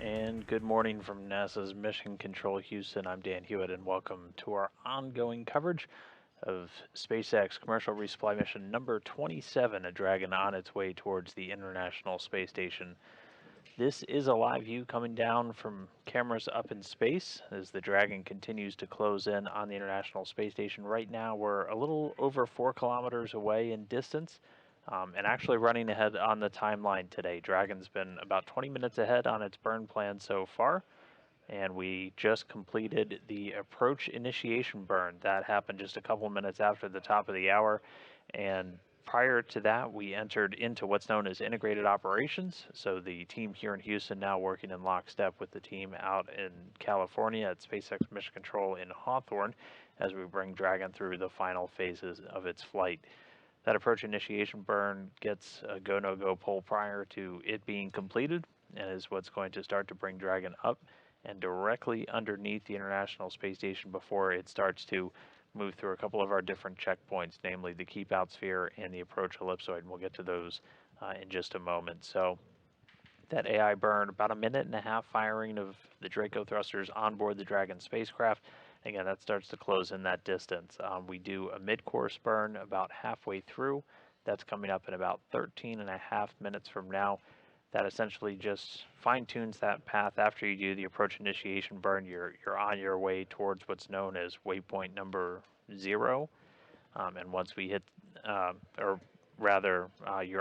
And good morning from NASA's Mission Control Houston. I'm Dan Hewitt, and welcome to our ongoing coverage of SpaceX commercial resupply mission number 27, a Dragon on its way towards the International Space Station. This is a live view coming down from cameras up in space as the Dragon continues to close in on the International Space Station. Right now, we're a little over 4 kilometers away in distance. And actually running ahead on the timeline today. Dragon's been about 20 minutes ahead on its burn plan so far, and we just completed the approach initiation burn. That happened just a couple minutes after the top of the hour, and prior to that, we entered into what's known as integrated operations. So the team here in Houston now working in lockstep with the team out in California at SpaceX Mission Control in Hawthorne as we bring Dragon through the final phases of its flight. That approach initiation burn gets a go, no-go poll prior to it being completed, and is what's going to start to bring Dragon up and directly underneath the International Space Station before it starts to move through a couple of our different checkpoints, namely the keep out sphere and the approach ellipsoid, and we'll get to those in just a moment. So that AI burn, about a minute and a half firing of the Draco thrusters on board the Dragon spacecraft. Again, that starts to close in that distance. We do a mid-course burn about halfway through. That's coming up in about 13 and a half minutes from now. That essentially just fine-tunes that path. After you do the approach initiation burn, you're on your way towards what's known as waypoint number 0. And once we hit, you're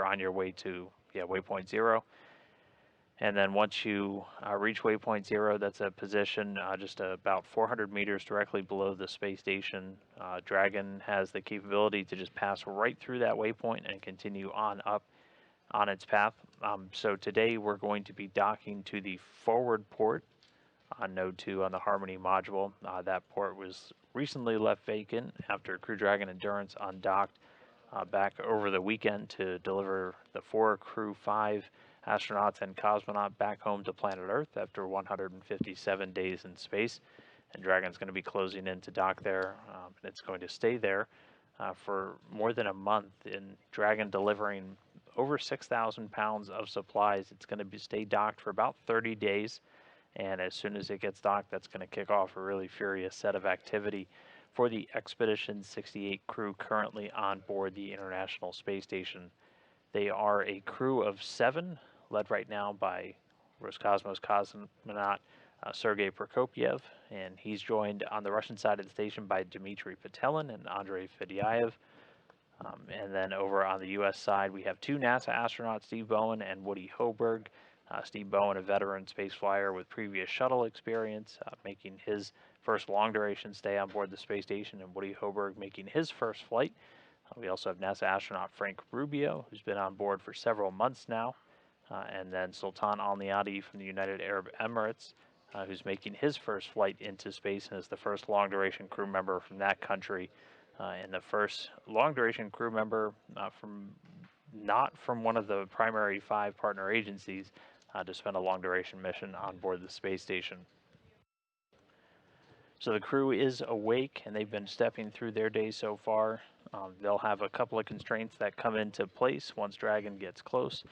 on your way to waypoint 0. And then once you reach waypoint 0, that's a position just about 400 meters directly below the space station. Dragon has the capability to just pass right through that waypoint and continue on up on its path. So today we're going to be docking to the forward port on Node 2 on the Harmony module. That port was recently left vacant after Crew Dragon Endurance undocked back over the weekend to deliver the 4 Crew 5 astronauts and cosmonaut back home to planet Earth after 157 days in space. And Dragon's going to be closing in to dock there, and it's going to stay there for more than a month. In Dragon delivering over 6,000 pounds of supplies, it's going to stay docked for about 30 days. And as soon as it gets docked, that's going to kick off a really furious set of activity for the Expedition 68 crew currently on board the International Space Station. They are a crew of 7, led right now by Roscosmos cosmonaut Sergei Prokopyev, and he's joined on the Russian side of the station by Dmitry Petelin and Andrei Fedyaev. And then over on the U.S. side, we have 2 NASA astronauts, Steve Bowen and Woody Hoberg. Steve Bowen, a veteran space flyer with previous shuttle experience, making his first long-duration stay on board the space station, and Woody Hoberg making his first flight. We also have NASA astronaut Frank Rubio, who's been on board for several months now, and then Sultan Al Niyadi from the United Arab Emirates, who's making his first flight into space and is the first long-duration crew member from that country, and the first long-duration crew member not from one of the primary 5 partner agencies to spend a long-duration mission on board the space station. So the crew is awake, and they've been stepping through their day so far. They'll have a couple of constraints that come into place once Dragon gets close.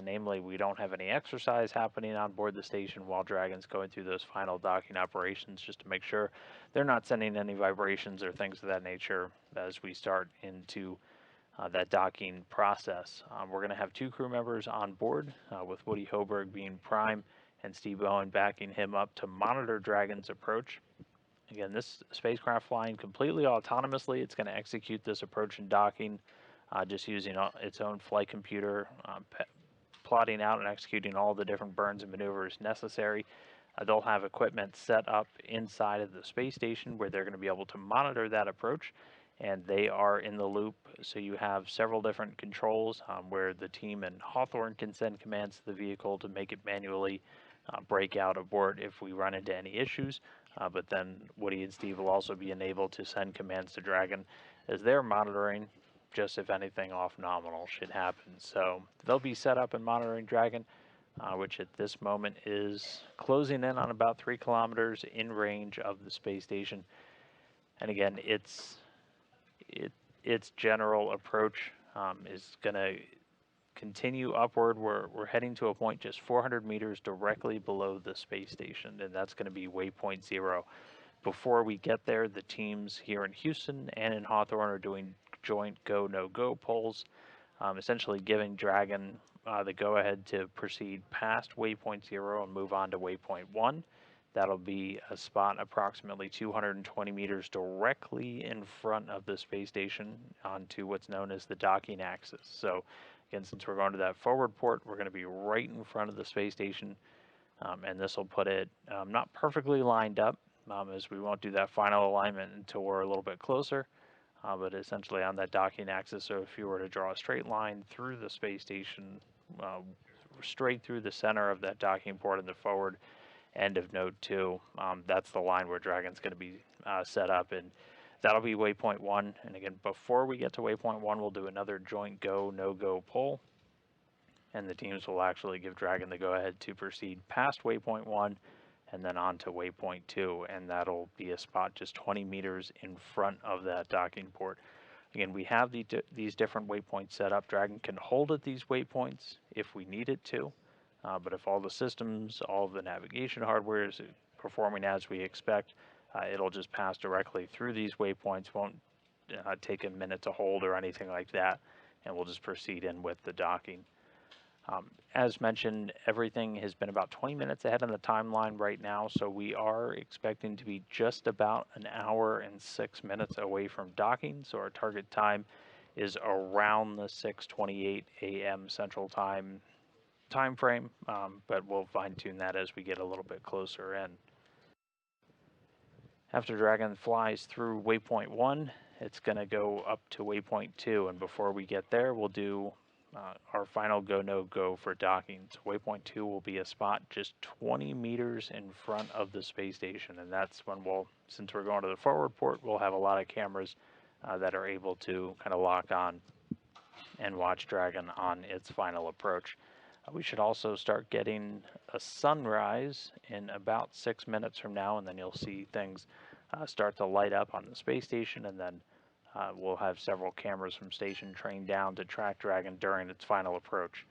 Namely, we don't have any exercise happening on board the station while Dragon's going through those final docking operations, just to make sure they're not sending any vibrations or things of that nature as we start into that docking process. We're going to have 2 crew members on board, with Woody Hoberg being prime and Steve Bowen backing him up to monitor Dragon's approach. Again, this spacecraft flying completely autonomously. It's going to execute this approach and docking just using its own flight computer, plotting out and executing all the different burns and maneuvers necessary. They'll have equipment set up inside of the space station where they're going to be able to monitor that approach, and they are in the loop. So you have several different controls where the team in Hawthorne can send commands to the vehicle to make it manually break out abort if we run into any issues. But then Woody and Steve will also be enabled to send commands to Dragon as they're monitoring, just if anything off nominal should happen. So they'll be set up and monitoring Dragon, which at this moment is closing in on about 3 kilometers in range of the space station. And again, its general approach is going to continue upward. We're heading to a point just 400 meters directly below the space station, and that's going to be waypoint 0. Before we get there, the teams here in Houston and in Hawthorne are doing joint go, no-go polls, essentially giving Dragon the go-ahead to proceed past waypoint 0 and move on to waypoint 1. That'll be a spot approximately 220 meters directly in front of the space station onto what's known as the docking axis. So again, since we're going to that forward port, we're going to be right in front of the space station, and this will put it not perfectly lined up, as we won't do that final alignment until we're a little bit closer, but essentially on that docking axis. So if you were to draw a straight line through the space station, straight through the center of that docking port in the forward end of node 2, that's the line where Dragon's going to be set up, and that'll be waypoint 1. And again, before we get to waypoint 1, we'll do another joint go, no-go poll, and the teams will actually give Dragon the go-ahead to proceed past waypoint 1 and then on to waypoint 2, and that'll be a spot just 20 meters in front of that docking port. Again, we have these different waypoints set up. Dragon can hold at these waypoints if we need it to, but if all the systems, all of the navigation hardware is performing as we expect, it'll just pass directly through these waypoints, won't take a minute to hold or anything like that, and we'll just proceed in with the docking. As mentioned, everything has been about 20 minutes ahead on the timeline right now, so we are expecting to be just about an hour and 6 minutes away from docking. So our target time is around the 6:28 a.m. Central Time frame, but we'll fine-tune that as we get a little bit closer in. After Dragon flies through waypoint 1, it's going to go up to waypoint 2, and before we get there, we'll do our final go, no-go for docking. So waypoint 2 will be a spot just 20 meters in front of the space station, and that's when since we're going to the forward port, we'll have a lot of cameras that are able to kind of lock on and watch Dragon on its final approach. We should also start getting a sunrise in about 6 minutes from now, and then you'll see things start to light up on the space station, and then we'll have several cameras from station trained down to track Dragon during its final approach.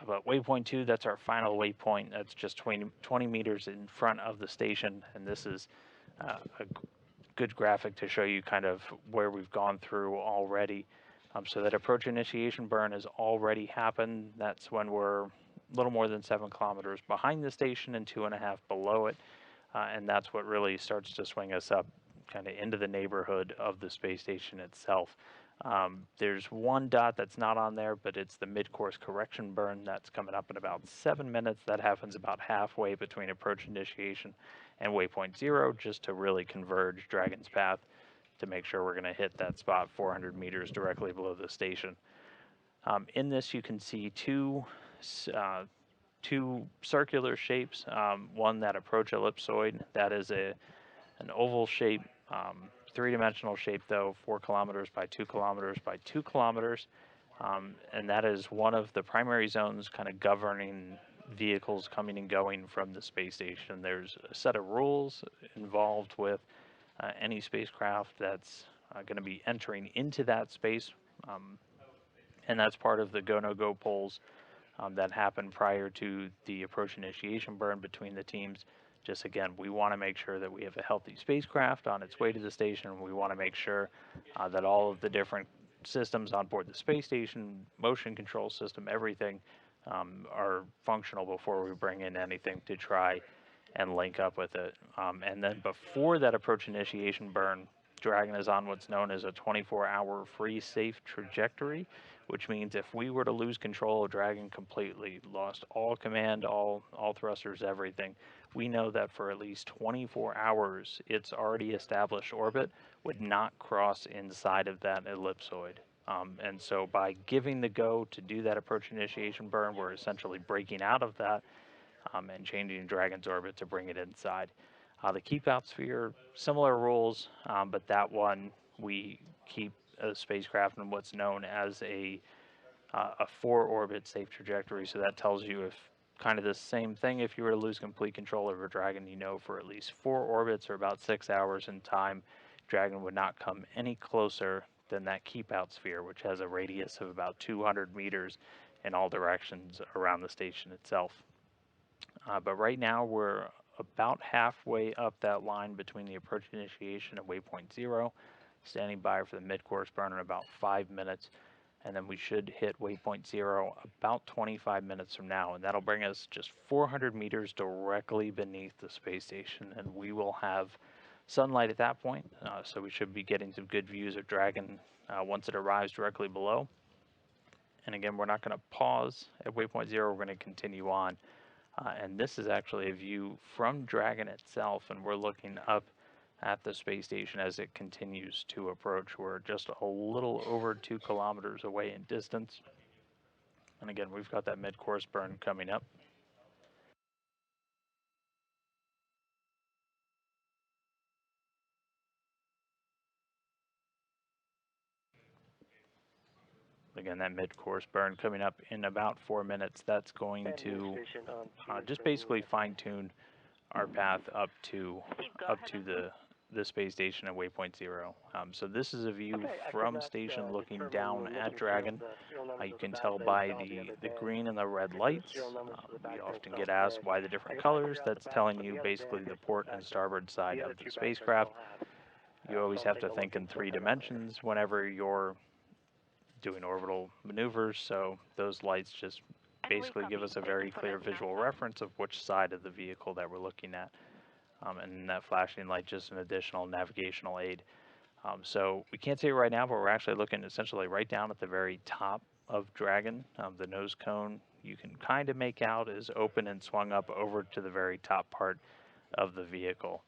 But waypoint 2, that's our final waypoint. That's just 20 meters in front of the station, and this is a good graphic to show you kind of where we've gone through already. So that approach initiation burn has already happened. That's when we're a little more than 7 kilometers behind the station and 2.5 below it, and that's what really starts to swing us up kind of into the neighborhood of the space station itself. There's one dot that's not on there, but it's the mid-course correction burn. That's coming up in about 7 minutes. That happens about halfway between approach initiation and waypoint 0, just to really converge Dragon's path to make sure we're going to hit that spot 400 meters directly below the station. In this, you can see two circular shapes. One, that approach ellipsoid, that is an oval shape, 3-dimensional shape though, 4 kilometers by 2 kilometers by 2 kilometers, and that is one of the primary zones kind of governing vehicles coming and going from the space station. There's a set of rules involved with any spacecraft that's going to be entering into that space, and that's part of the go-no-go polls that happen prior to the approach initiation burn between the teams. Just again, we want to make sure that we have a healthy spacecraft on its way to the station. We want to make sure that all of the different systems on board the space station, motion control system, everything are functional before we bring in anything to try and link up with it. And then before that approach initiation burn, Dragon is on what's known as a 24-hour free safe trajectory, which means if we were to lose control of Dragon completely, lost all command, all thrusters, everything, we know that for at least 24 hours, its already established orbit would not cross inside of that ellipsoid. And so by giving the go to do that approach initiation burn, we're essentially breaking out of that and changing Dragon's orbit to bring it inside. The keep out sphere, similar rules, but that one we keep a spacecraft in what's known as a 4-orbit safe trajectory. So that tells you if kind of the same thing, if you were to lose complete control over Dragon, you know for at least 4 orbits or about 6 hours in time, Dragon would not come any closer than that keep out sphere, which has a radius of about 200 meters in all directions around the station itself. But right now we're about halfway up that line between the approach initiation and waypoint 0, standing by for the mid-course burn in about 5 minutes, and then we should hit waypoint 0 about 25 minutes from now, and that'll bring us just 400 meters directly beneath the space station, and we will have sunlight at that point, so we should be getting some good views of Dragon once it arrives directly below. And again, we're not going to pause at waypoint 0, we're going to continue on. And this is actually a view from Dragon itself, and we're looking up at the space station as it continues to approach. We're just a little over 2 kilometers away in distance. And again, we've got that mid-course burn coming up. Again, that mid-course burn coming up in about 4 minutes. That's going to just basically fine-tune our path up to the space station at waypoint 0. So this is a view from station looking down at Dragon. You can tell by the green and the red lights. We often get asked why the different colors. That's telling you basically the port and starboard side of the spacecraft. You always have to think in 3 dimensions whenever you're doing orbital maneuvers, so those lights just basically give us a very clear visual reference of which side of the vehicle that we're looking at. And that flashing light just an additional navigational aid. So we can't see it right now, but we're actually looking essentially right down at the very top of Dragon. The nose cone you can kind of make out is open and swung up over to the very top part of the vehicle.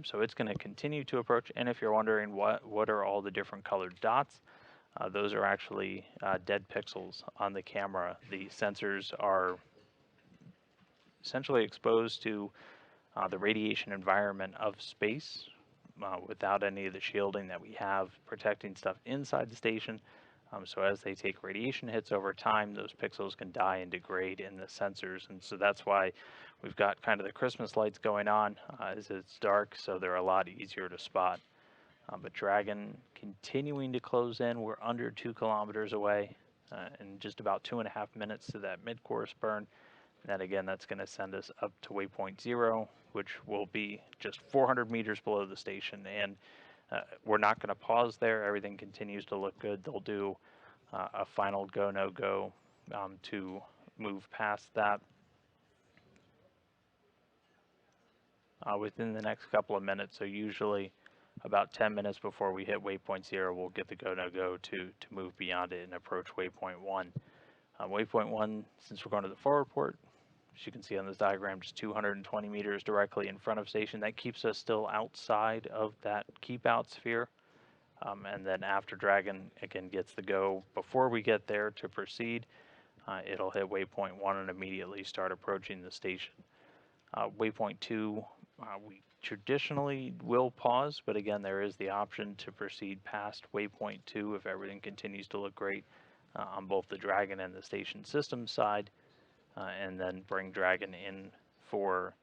So it's going to continue to approach, and if you're wondering what are all the different colored dots, those are actually dead pixels on the camera. The sensors are essentially exposed to the radiation environment of space without any of the shielding that we have protecting stuff inside the station. So as they take radiation hits over time, those pixels can die and degrade in the sensors, and so that's why we've got kind of the Christmas lights going on as it's dark, so they're a lot easier to spot. But Dragon continuing to close in. We're under 2 kilometers away in just about 2.5 minutes to that mid-course burn. And again, that's going to send us up to waypoint 0, which will be just 400 meters below the station. And we're not going to pause there. Everything continues to look good. They'll do a final go, no go to move past that within the next couple of minutes. So usually about 10 minutes before we hit waypoint 0, we'll get the go, no go to move beyond it and approach waypoint 1. Waypoint 1, since we're going to the forward port, as you can see on this diagram, just 220 meters directly in front of station. That keeps us still outside of that keep out sphere. And then after Dragon, again, gets the go before we get there to proceed, it'll hit waypoint 1 and immediately start approaching the station. Waypoint 2, we traditionally will pause, but again, there is the option to proceed past waypoint 2 if everything continues to look great on both the Dragon and the station system side, and then bring Dragon in for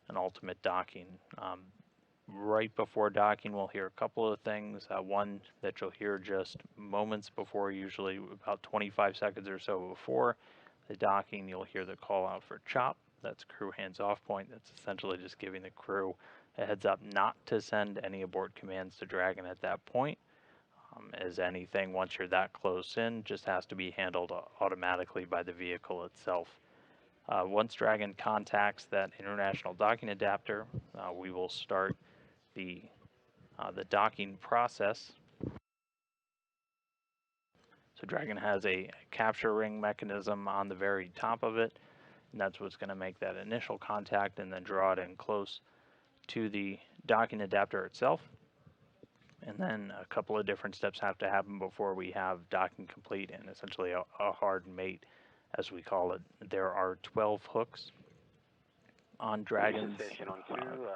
an ultimate docking. Right before docking, we'll hear a couple of things. One that you'll hear just moments before, usually about 25 seconds or so before the docking, you'll hear the call out for CHOP. That's crew hands-off point. That's essentially just giving the crew a heads up not to send any abort commands to Dragon at that point, as anything once you're that close in just has to be handled automatically by the vehicle itself. Once Dragon contacts that international docking adapter, we will start the docking process. So Dragon has a capture ring mechanism on the very top of it, and that's what's going to make that initial contact and then draw it in close to the docking adapter itself. And then a couple of different steps have to happen before we have docking complete and essentially a hard mate, as we call it. There are 12 hooks on Dragon's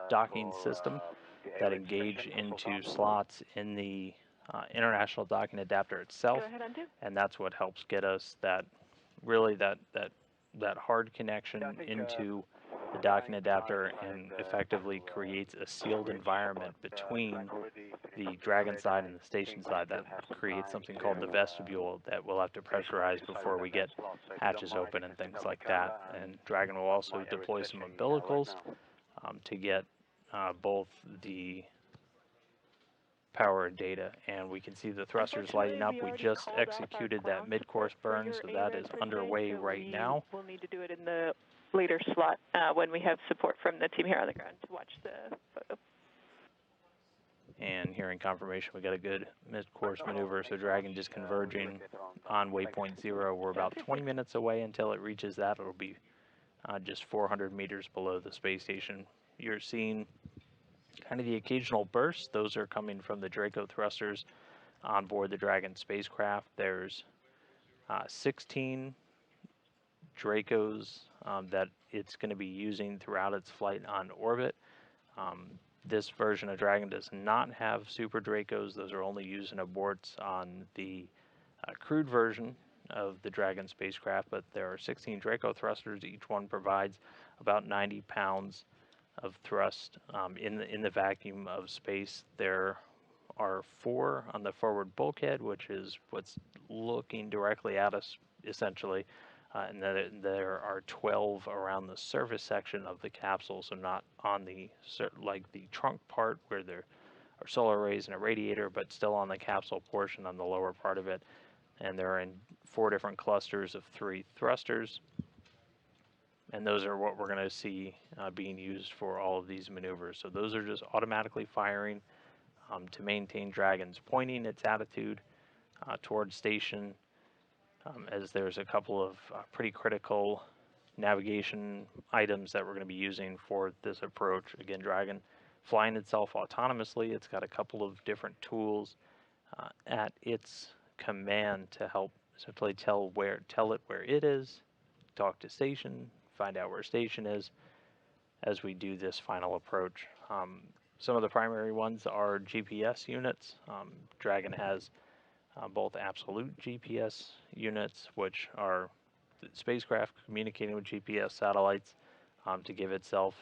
docking system that engage into slots in the international docking adapter itself, and that's what helps get us that hard connection into the docking adapter and effectively creates a sealed environment between the Dragon side and the station side, that creates something called the vestibule that we'll have to pressurize before we get hatches open and things like that. And Dragon will also deploy some umbilicals to get both the power and data, and we can see the thrusters lighting up. We just executed that mid-course burn, so that is underway right now. We'll need to do it in the later slot when we have support from the team here on the ground to watch the photo. And here in confirmation, we got a good mid-course maneuver, so Dragon just converging on waypoint 0. We're about 20 minutes away until it reaches that. It'll be just 400 meters below the space station. You're seeing kind of the occasional bursts. Those are coming from the Draco thrusters on board the Dragon spacecraft. There's 16 Dracos that it's going to be using throughout its flight on orbit. This version of Dragon does not have Super Dracos. Those are only used in aborts on the crewed version of the Dragon spacecraft, but there are 16 Draco thrusters. Each one provides about 90 pounds of thrust in the vacuum of space. There are 4 on the forward bulkhead, which is what's looking directly at us, essentially. And then there are 12 around the surface section of the capsule, so not on the like the trunk part where there are solar arrays and a radiator, but still on the capsule portion on the lower part of it. And they're in 4 different clusters of 3 thrusters. And those are what we're going to see being used for all of these maneuvers. So those are just automatically firing to maintain Dragon's pointing its attitude towards station, as there's a couple of pretty critical navigation items that we're going to be using for this approach. Again, Dragon flying itself autonomously. It's got a couple of different tools at its command to help essentially tell it where it is, talk to station, find out where station is as we do this final approach. Some of the primary ones are GPS units. Dragon has both absolute GPS units, which are the spacecraft communicating with GPS satellites to give itself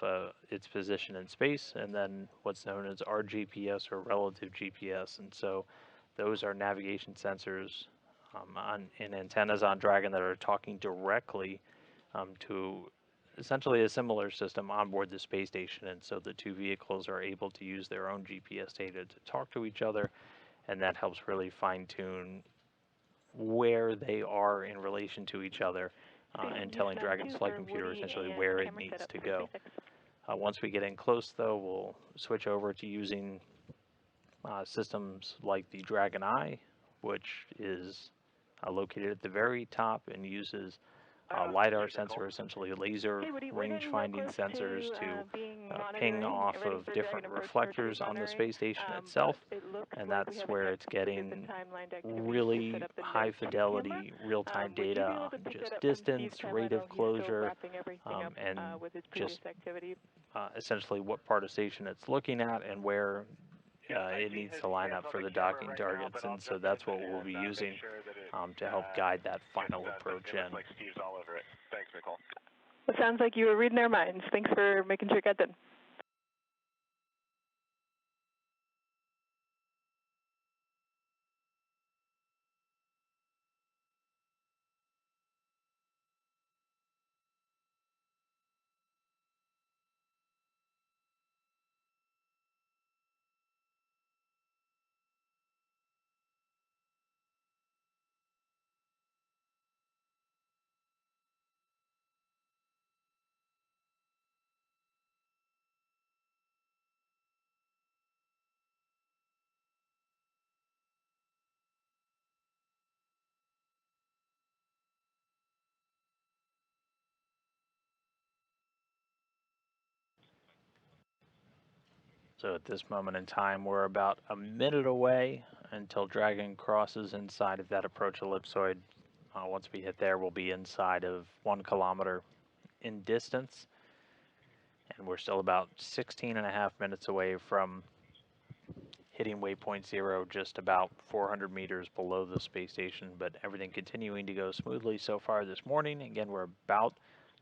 its position in space, and then what's known as RGPS, or relative GPS. And so those are navigation sensors and antennas on Dragon that are talking directly to essentially a similar system on board the space station. And so the 2 vehicles are able to use their own GPS data to talk to each other, and that helps really fine-tune where they are in relation to each other and telling Dragon's flight computer essentially where it needs to go. Once we get in close, though, we'll switch over to using systems like the Dragon Eye, which is located at the very top and uses LiDAR sensor, essentially laser range finding sensors to ping off of different reflectors on the space station itself, and that's where it's getting really high fidelity real-time data on just distance, rate of closure, and just essentially what part of station it's looking at and where it needs to line up for the docking targets. And so that's what we'll be using to help guide that final approach in. It sounds like you were reading their minds. Thanks for making sure it got done. So at this moment in time, we're about a minute away until Dragon crosses inside of that approach ellipsoid. Once we hit there, we'll be inside of 1 kilometer in distance. And we're still about 16.5 minutes away from hitting waypoint 0, just about 400 meters below the space station, but everything continuing to go smoothly so far this morning. Again, we're about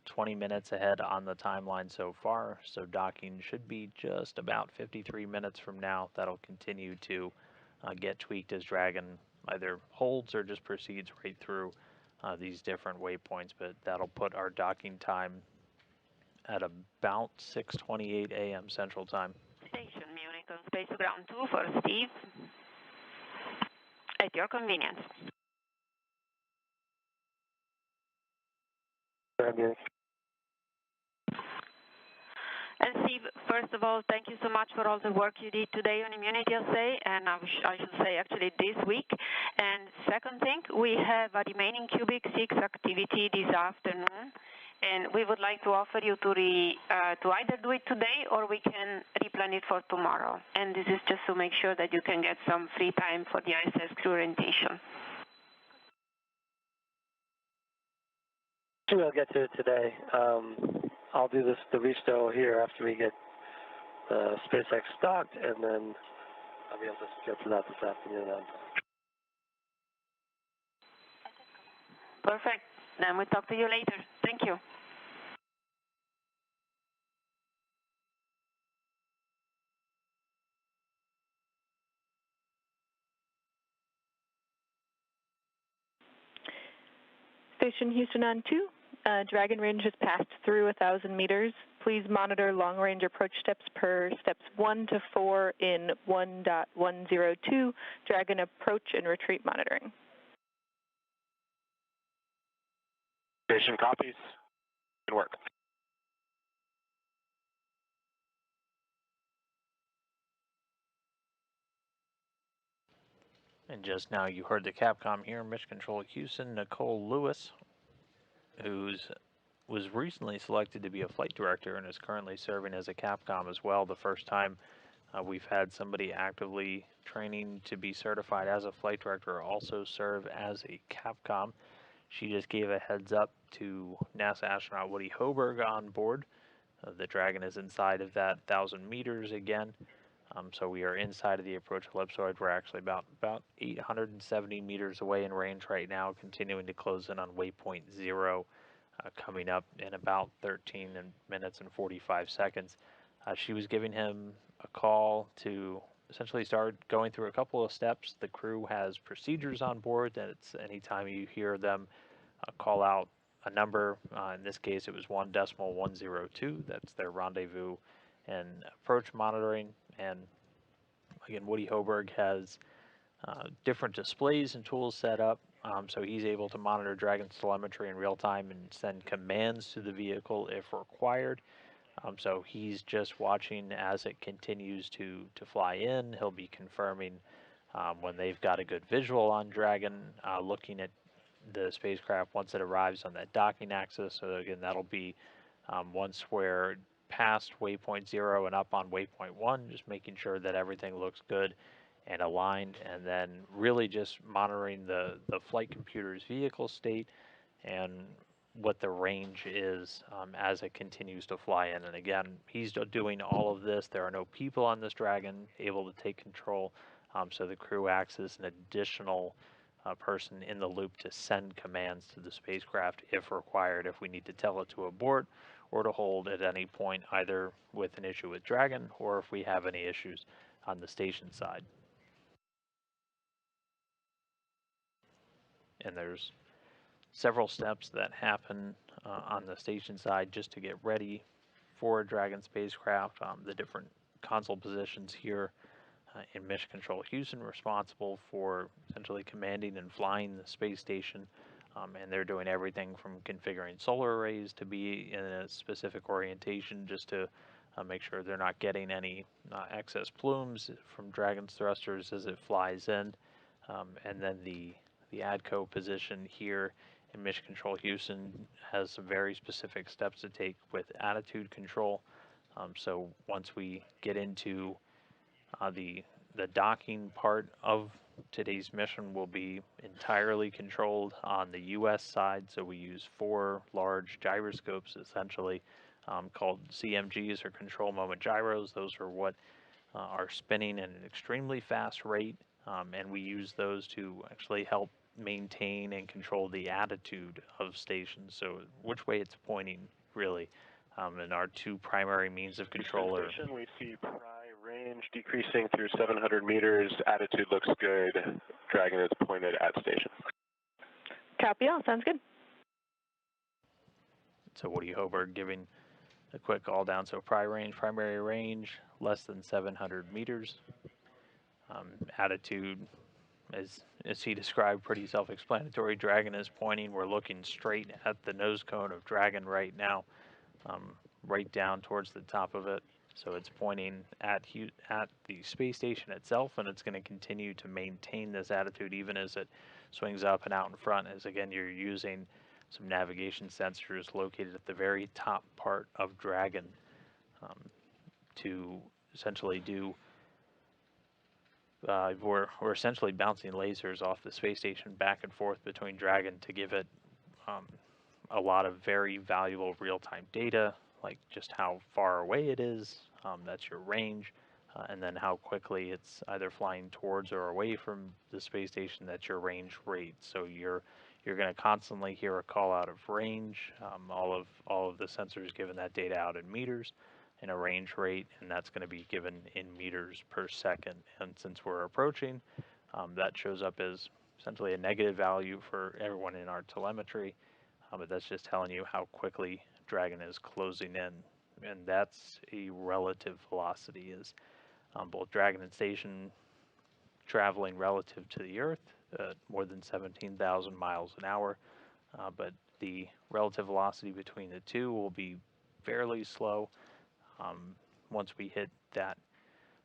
20 minutes ahead on the timeline so far, so docking should be just about 53 minutes from now. That'll continue to get tweaked as Dragon either holds or just proceeds right through these different waypoints, but that'll put our docking time at about 6:28 a.m. Central Time. Station Munich on Space Ground 2 for Steve. At your convenience. And Steve, first of all, thank you so much for all the work you did today on immunity assay, and I should say actually this week. And second thing, we have a remaining cubic 6 activity this afternoon, and we would like to offer you to either do it today or we can replan it for tomorrow. And this is just to make sure that you can get some free time for the ISS crew orientation. We'll get to it today. I'll do the restow here after we get SpaceX docked, and then I'll be able to get to that this afternoon. Perfect. Then we'll talk to you later. Thank you. Station Houston on 2. Dragon range has passed through 1,000 meters. Please monitor long-range approach steps per steps 1 to 4 in 1.102, Dragon approach and retreat monitoring. Station copies. Good work. And just now you heard the Capcom here, Mission Control Houston, Nicole Lewis, who was recently selected to be a flight director and is currently serving as a Capcom as well. The first time we've had somebody actively training to be certified as a flight director also serve as a Capcom. She just gave a heads up to NASA astronaut Woody Hoberg on board. The Dragon is inside of that 1,000 meters again. So we are inside of the approach ellipsoid. We're actually about 870 meters away in range right now, continuing to close in on waypoint 0, coming up in about 13 minutes and 45 seconds. She was giving him a call to essentially start going through a couple of steps. The crew has procedures on board that it's anytime you hear them call out a number, in this case it was 1.102, that's their rendezvous and approach monitoring. And again, Woody Hoberg has different displays and tools set up, so he's able to monitor Dragon's telemetry in real time and send commands to the vehicle if required. So he's just watching as it continues to fly in. He'll be confirming when they've got a good visual on Dragon, looking at the spacecraft once it arrives on that docking axis. So again, that'll be once we're past waypoint 0 and up on waypoint 1, just making sure that everything looks good and aligned, and then really just monitoring the flight computer's vehicle state and what the range is as it continues to fly in. And again, he's doing all of this. There are no people on this Dragon able to take control, so the crew acts as an additional person in the loop to send commands to the spacecraft if required, if we need to tell it to abort or to hold at any point, either with an issue with Dragon or if we have any issues on the station side. And there's several steps that happen on the station side just to get ready for a Dragon spacecraft. The different console positions here in Mission Control Houston responsible for essentially commanding and flying the space station. And they're doing everything from configuring solar arrays to be in a specific orientation just to make sure they're not getting any excess plumes from Dragon's thrusters as it flies in. And then the ADCO position here in Mission Control Houston has some very specific steps to take with attitude control. So once we get into the docking part of today's mission will be entirely controlled on the U.S. side, so we use 4 large gyroscopes, essentially called CMGs, or control moment gyros. Those are what are spinning at an extremely fast rate, and we use those to actually help maintain and control the attitude of stations, so which way it's pointing, really. And our two primary means of control are... Station, we see pry range decreasing through 700 meters. Attitude looks good. Dragon is pointed at station. Copy all. Sounds good. So Woody Hoberg giving a quick all down. So primary range, less than 700 meters. Attitude, as he described, pretty self-explanatory. Dragon is pointing. We're looking straight at the nose cone of Dragon right now, right down towards the top of it. So it's pointing at the space station itself, and it's going to continue to maintain this attitude even as it swings up and out in front, as again you're using some navigation sensors located at the very top part of Dragon to essentially do... we're essentially bouncing lasers off the space station back and forth between Dragon to give it a lot of very valuable real-time data, like just how far away it is, that's your range, and then how quickly it's either flying towards or away from the space station, that's your range rate. So you're going to constantly hear a call out of range. All of the sensors giving that data out in meters, and a range rate, and that's going to be given in meters per second. And since we're approaching, that shows up as essentially a negative value for everyone in our telemetry, but that's just telling you how quickly Dragon is closing in, and that's a relative velocity. Is both Dragon and station traveling relative to the Earth at more than 17,000 miles an hour, but the relative velocity between the two will be fairly slow. Once we hit that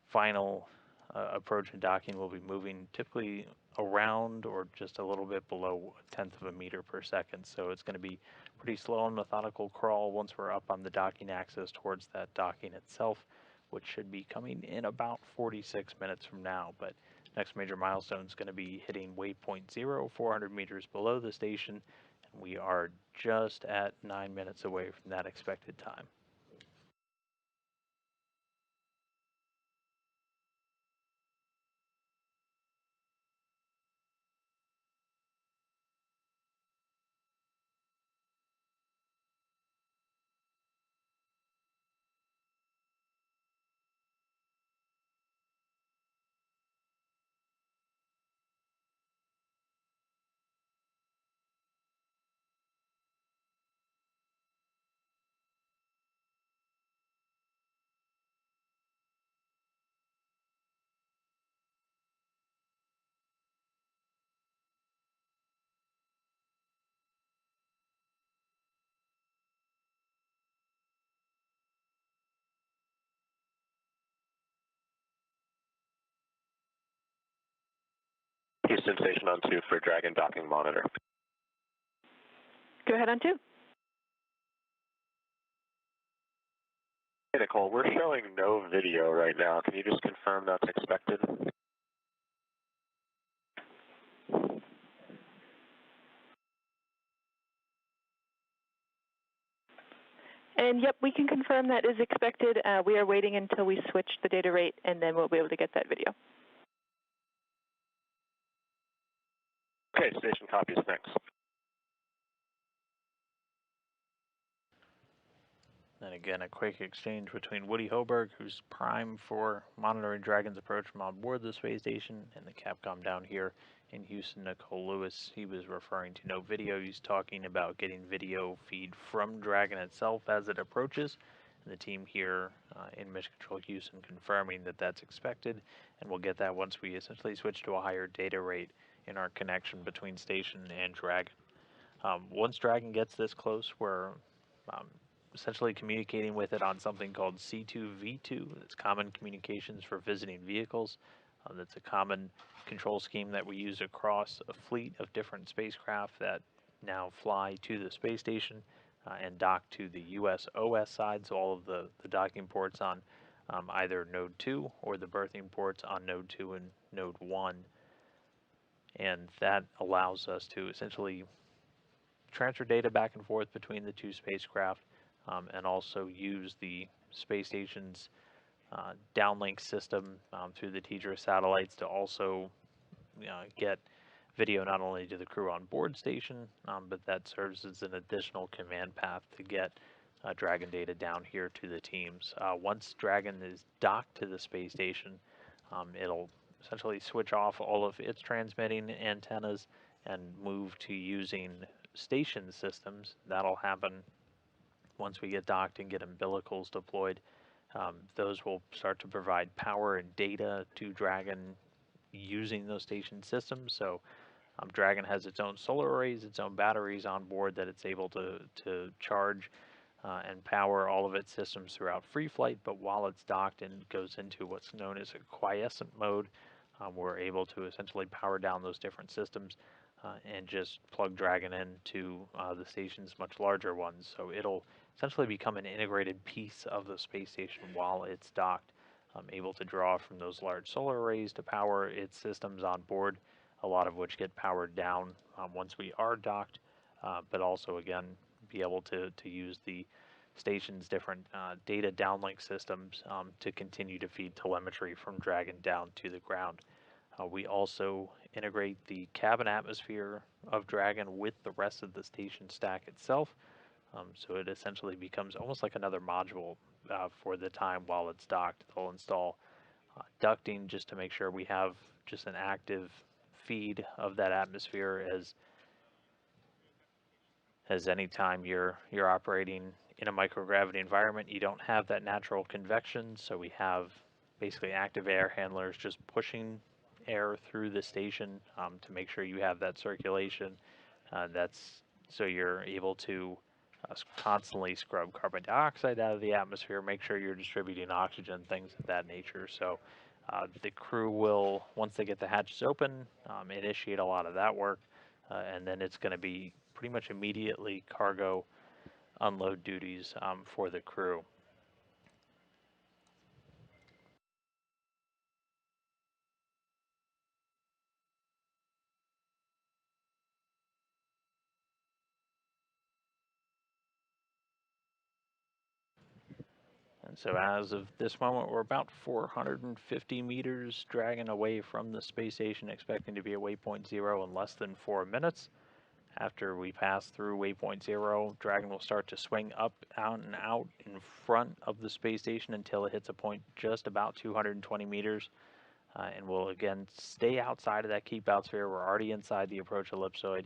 final approach and docking, we'll be moving typically around or just a little bit below 1/10 of a meter per second. So it's going to be pretty slow and methodical crawl once we're up on the docking axis towards that docking itself, which should be coming in about 46 minutes from now. But next major milestone is going to be hitting waypoint 0, 400 meters below the station, and we are just at 9 minutes away from that expected time. Houston Station on 2 for Dragon docking monitor. Go ahead on 2. Hey Nicole, we're showing no video right now. Can you just confirm that's expected? And yep, we can confirm that is expected. We are waiting until we switch the data rate, and then we'll be able to get that video. Okay, station copies, thanks. And again, a quick exchange between Woody Hoberg, who's prime for monitoring Dragon's approach from on board the space station, and the Capcom down here in Houston, Nicole Lewis. He was referring to no video. He's talking about getting video feed from Dragon itself as it approaches. And the team here in Mission Control Houston confirming that that's expected, and we'll get that once we essentially switch to a higher data rate in our connection between station and Dragon. Once Dragon gets this close, we're essentially communicating with it on something called C2V2. It's common communications for visiting vehicles. That's a common control scheme that we use across a fleet of different spacecraft that now fly to the space station and dock to the US OS side. So all of the docking ports on either Node 2 or the berthing ports on Node 2 and Node 1. And that allows us to essentially transfer data back and forth between the two spacecraft, and also use the space station's downlink system through the TDRS satellites to also get video not only to the crew on board station, but that serves as an additional command path to get Dragon data down here to the teams. Once Dragon is docked to the space station, it'll essentially switch off all of its transmitting antennas and move to using station systems. That'll happen once we get docked and get umbilicals deployed. Those will start to provide power and data to Dragon using those station systems. So Dragon has its own solar arrays, its own batteries on board that it's able to charge and power all of its systems throughout free flight. But while it's docked and goes into what's known as a quiescent mode, we're able to essentially power down those different systems and just plug Dragon into the station's much larger ones. So it'll essentially become an integrated piece of the space station while it's docked, able to draw from those large solar arrays to power its systems on board, a lot of which get powered down once we are docked, but also, again, be able to use the station's different data downlink systems to continue to feed telemetry from Dragon down to the ground. We also integrate the cabin atmosphere of Dragon with the rest of the station stack itself, so it essentially becomes almost like another module for the time while it's docked. They'll install ducting just to make sure we have just an active feed of that atmosphere as any time you're operating in a microgravity environment, you don't have that natural convection, so we have basically active air handlers just pushing air through the station to make sure you have that circulation. That's so you're able to constantly scrub carbon dioxide out of the atmosphere, make sure you're distributing oxygen, things of that nature. So the crew will, once they get the hatches open, initiate a lot of that work, and then it's going to be pretty much immediately cargo unload duties for the crew. And so as of this moment, we're about 450 meters Dragon away from the space station, expecting to be at waypoint 0 in less than 4 minutes. After we pass through waypoint 0, Dragon will start to swing up, out, and out in front of the space station until it hits a point just about 220 meters. And we'll again stay outside of that keep out sphere. We're already inside the approach ellipsoid.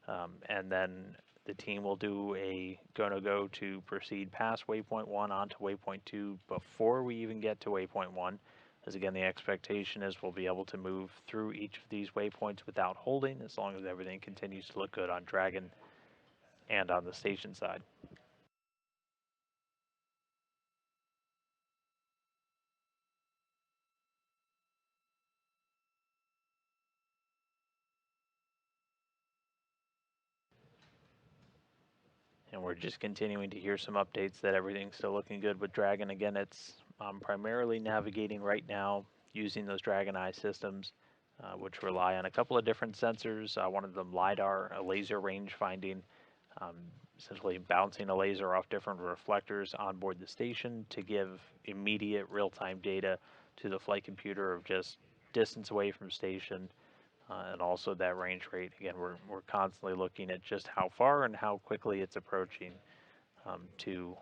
And then the team will do a go to proceed past waypoint 1 onto waypoint 2 before we even get to waypoint 1. As again, the expectation is we'll be able to move through each of these waypoints without holding, as long as everything continues to look good on Dragon and on the station side. And we're just continuing to hear some updates that everything's still looking good with Dragon. Again, it's primarily navigating right now using those Dragon Eye systems, which rely on a couple of different sensors. One of them LiDAR, a laser range finding, essentially bouncing a laser off different reflectors on board the station to give immediate real-time data to the flight computer of just distance away from station, and also that range rate. Again, we're constantly looking at just how far and how quickly it's approaching to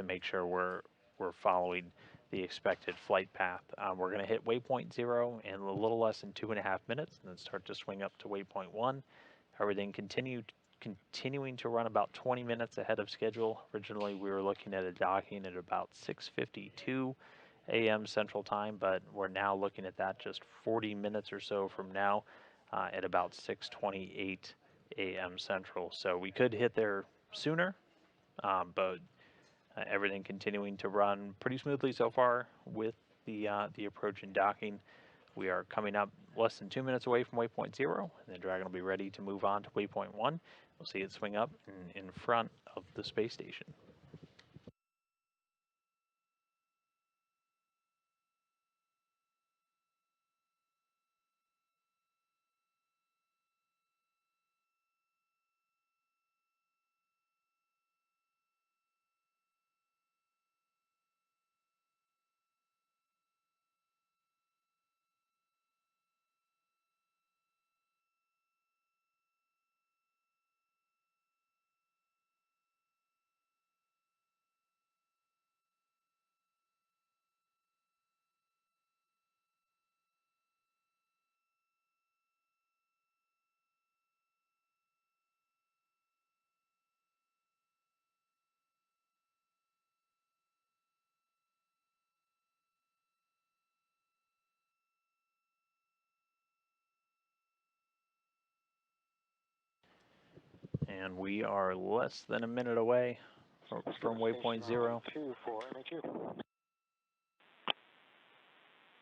make sure we're following the expected flight path. We're going to hit waypoint 0 in a little less than 2.5 minutes, and then start to swing up to waypoint 1. Everything continuing to run about 20 minutes ahead of schedule. Originally, we were looking at a docking at about 6:52 a.m. Central Time, but we're now looking at that just 40 minutes or so from now at about 6:28 a.m. Central. So we could hit there sooner, but everything continuing to run pretty smoothly so far with the approach and docking. We are coming up less than 2 minutes away from waypoint 0, and the Dragon will be ready to move on to waypoint 1. We'll see it swing up in front of the space station. And we are less than a minute away from waypoint 0. 2 for MHU.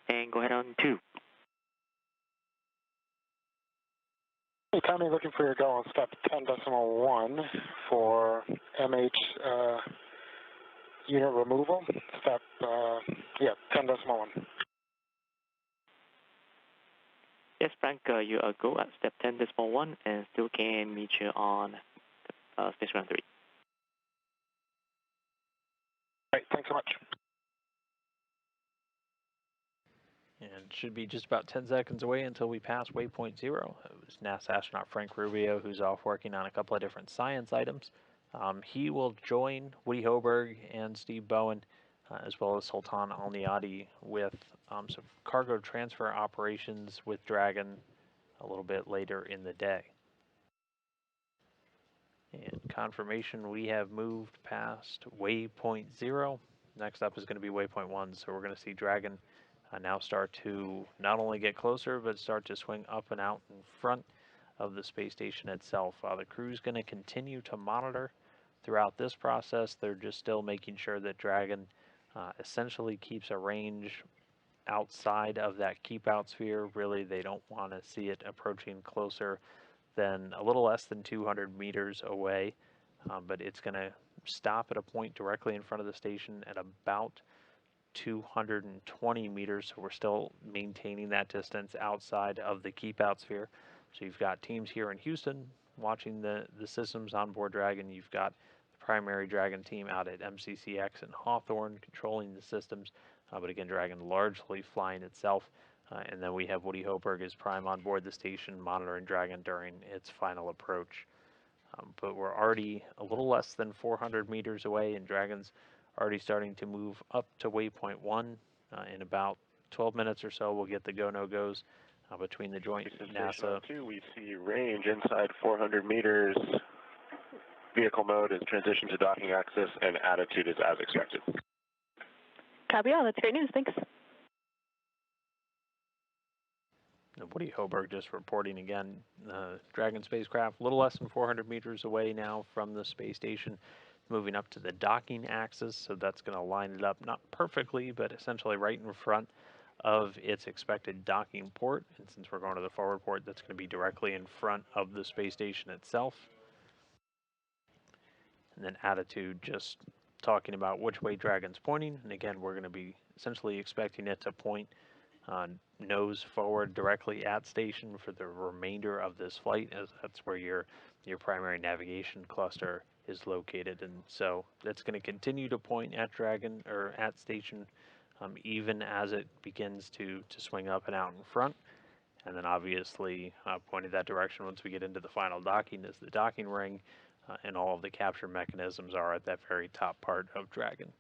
And go ahead on 2. Tommy, looking for your go on step 10.1 for MH unit removal. Step, 10.1. Yes, Frank, you are go at step 10.1 and still can meet you on space ground 3. Great, thanks so much. And it should be just about 10 seconds away until we pass waypoint 0. It was NASA astronaut Frank Rubio, who's off working on a couple of different science items. He will join Woody Hoberg and Steve Bowen, as well as Sultan Al-Niadi, with some cargo transfer operations with Dragon a little bit later in the day. And confirmation, we have moved past waypoint 0. Next up is going to be waypoint 1, so we're going to see Dragon now start to not only get closer, but start to swing up and out in front of the space station itself. The crew's going to continue to monitor throughout this process. They're just still making sure that Dragon essentially keeps a range outside of that keep out sphere. Really, they don't want to see it approaching closer than a little less than 200 meters away, but it's going to stop at a point directly in front of the station at about 220 meters, so we're still maintaining that distance outside of the keep out sphere. So you've got teams here in Houston watching the systems on board Dragon. You've got the primary Dragon team out at MCCX and Hawthorne controlling the systems, but again, Dragon largely flying itself. And then we have Woody Hoberg as prime on board the station monitoring Dragon during its final approach. But we're already a little less than 400 meters away, and Dragon's already starting to move up to waypoint 1. In about 12 minutes or so, we'll get the go-no-goes between the joint NASA. 2, we see range inside 400 meters. Vehicle mode is transition to docking axis, and attitude is as expected. Copy all. That's great news. Thanks. Woody Hoberg just reporting again. Dragon spacecraft a little less than 400 meters away now from the space station, moving up to the docking axis, so that's going to line it up, not perfectly, but essentially right in front of its expected docking port. And since we're going to the forward port, that's going to be directly in front of the space station itself. And then attitude, just talking about which way Dragon's pointing. And again, we're going to be essentially expecting it to point nose forward directly at station for the remainder of this flight, as that's where your primary navigation cluster is located. And so that's going to continue to point at Dragon or at station even as it begins to swing up and out in front. And then obviously pointing that direction once we get into the final docking is the docking ring, and all of the capture mechanisms are at that very top part of Dragon.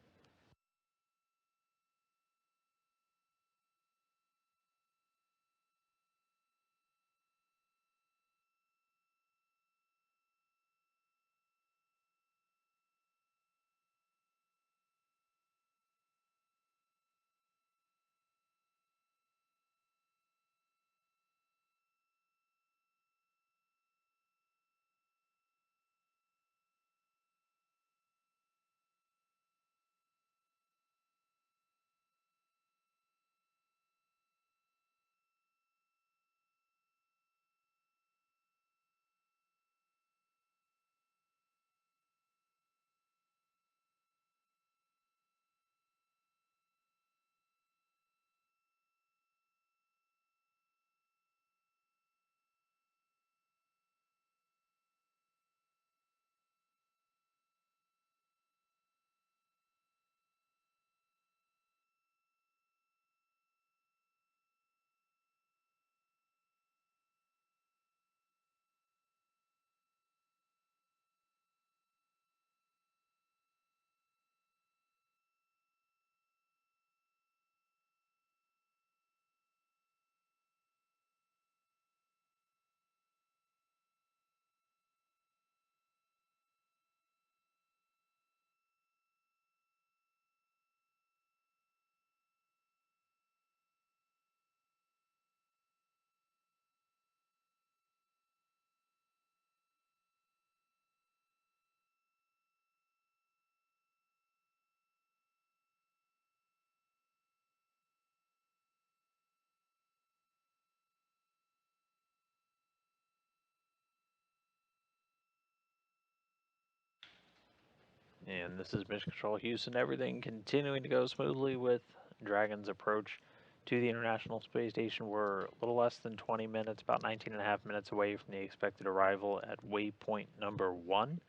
And this is Mission Control Houston. Everything continuing to go smoothly with Dragon's approach to the International Space Station. We're a little less than 20 minutes, about 19.5 minutes away from the expected arrival at waypoint number 1.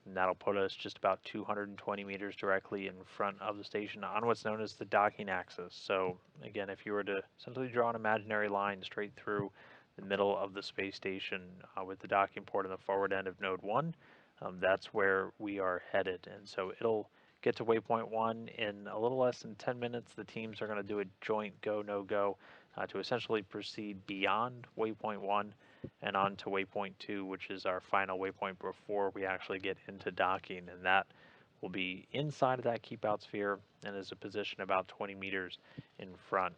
And that'll put us just about 220 meters directly in front of the station on what's known as the docking axis. So again, if you were to essentially draw an imaginary line straight through the middle of the space station with the docking port on the forward end of node 1, that's where we are headed. And so it'll get to waypoint 1 in a little less than 10 minutes. The teams are going to do a joint go, no go to essentially proceed beyond waypoint 1 and on to waypoint 2, which is our final waypoint before we actually get into docking, and that will be inside of that keep out sphere and is a position about 20 meters in front.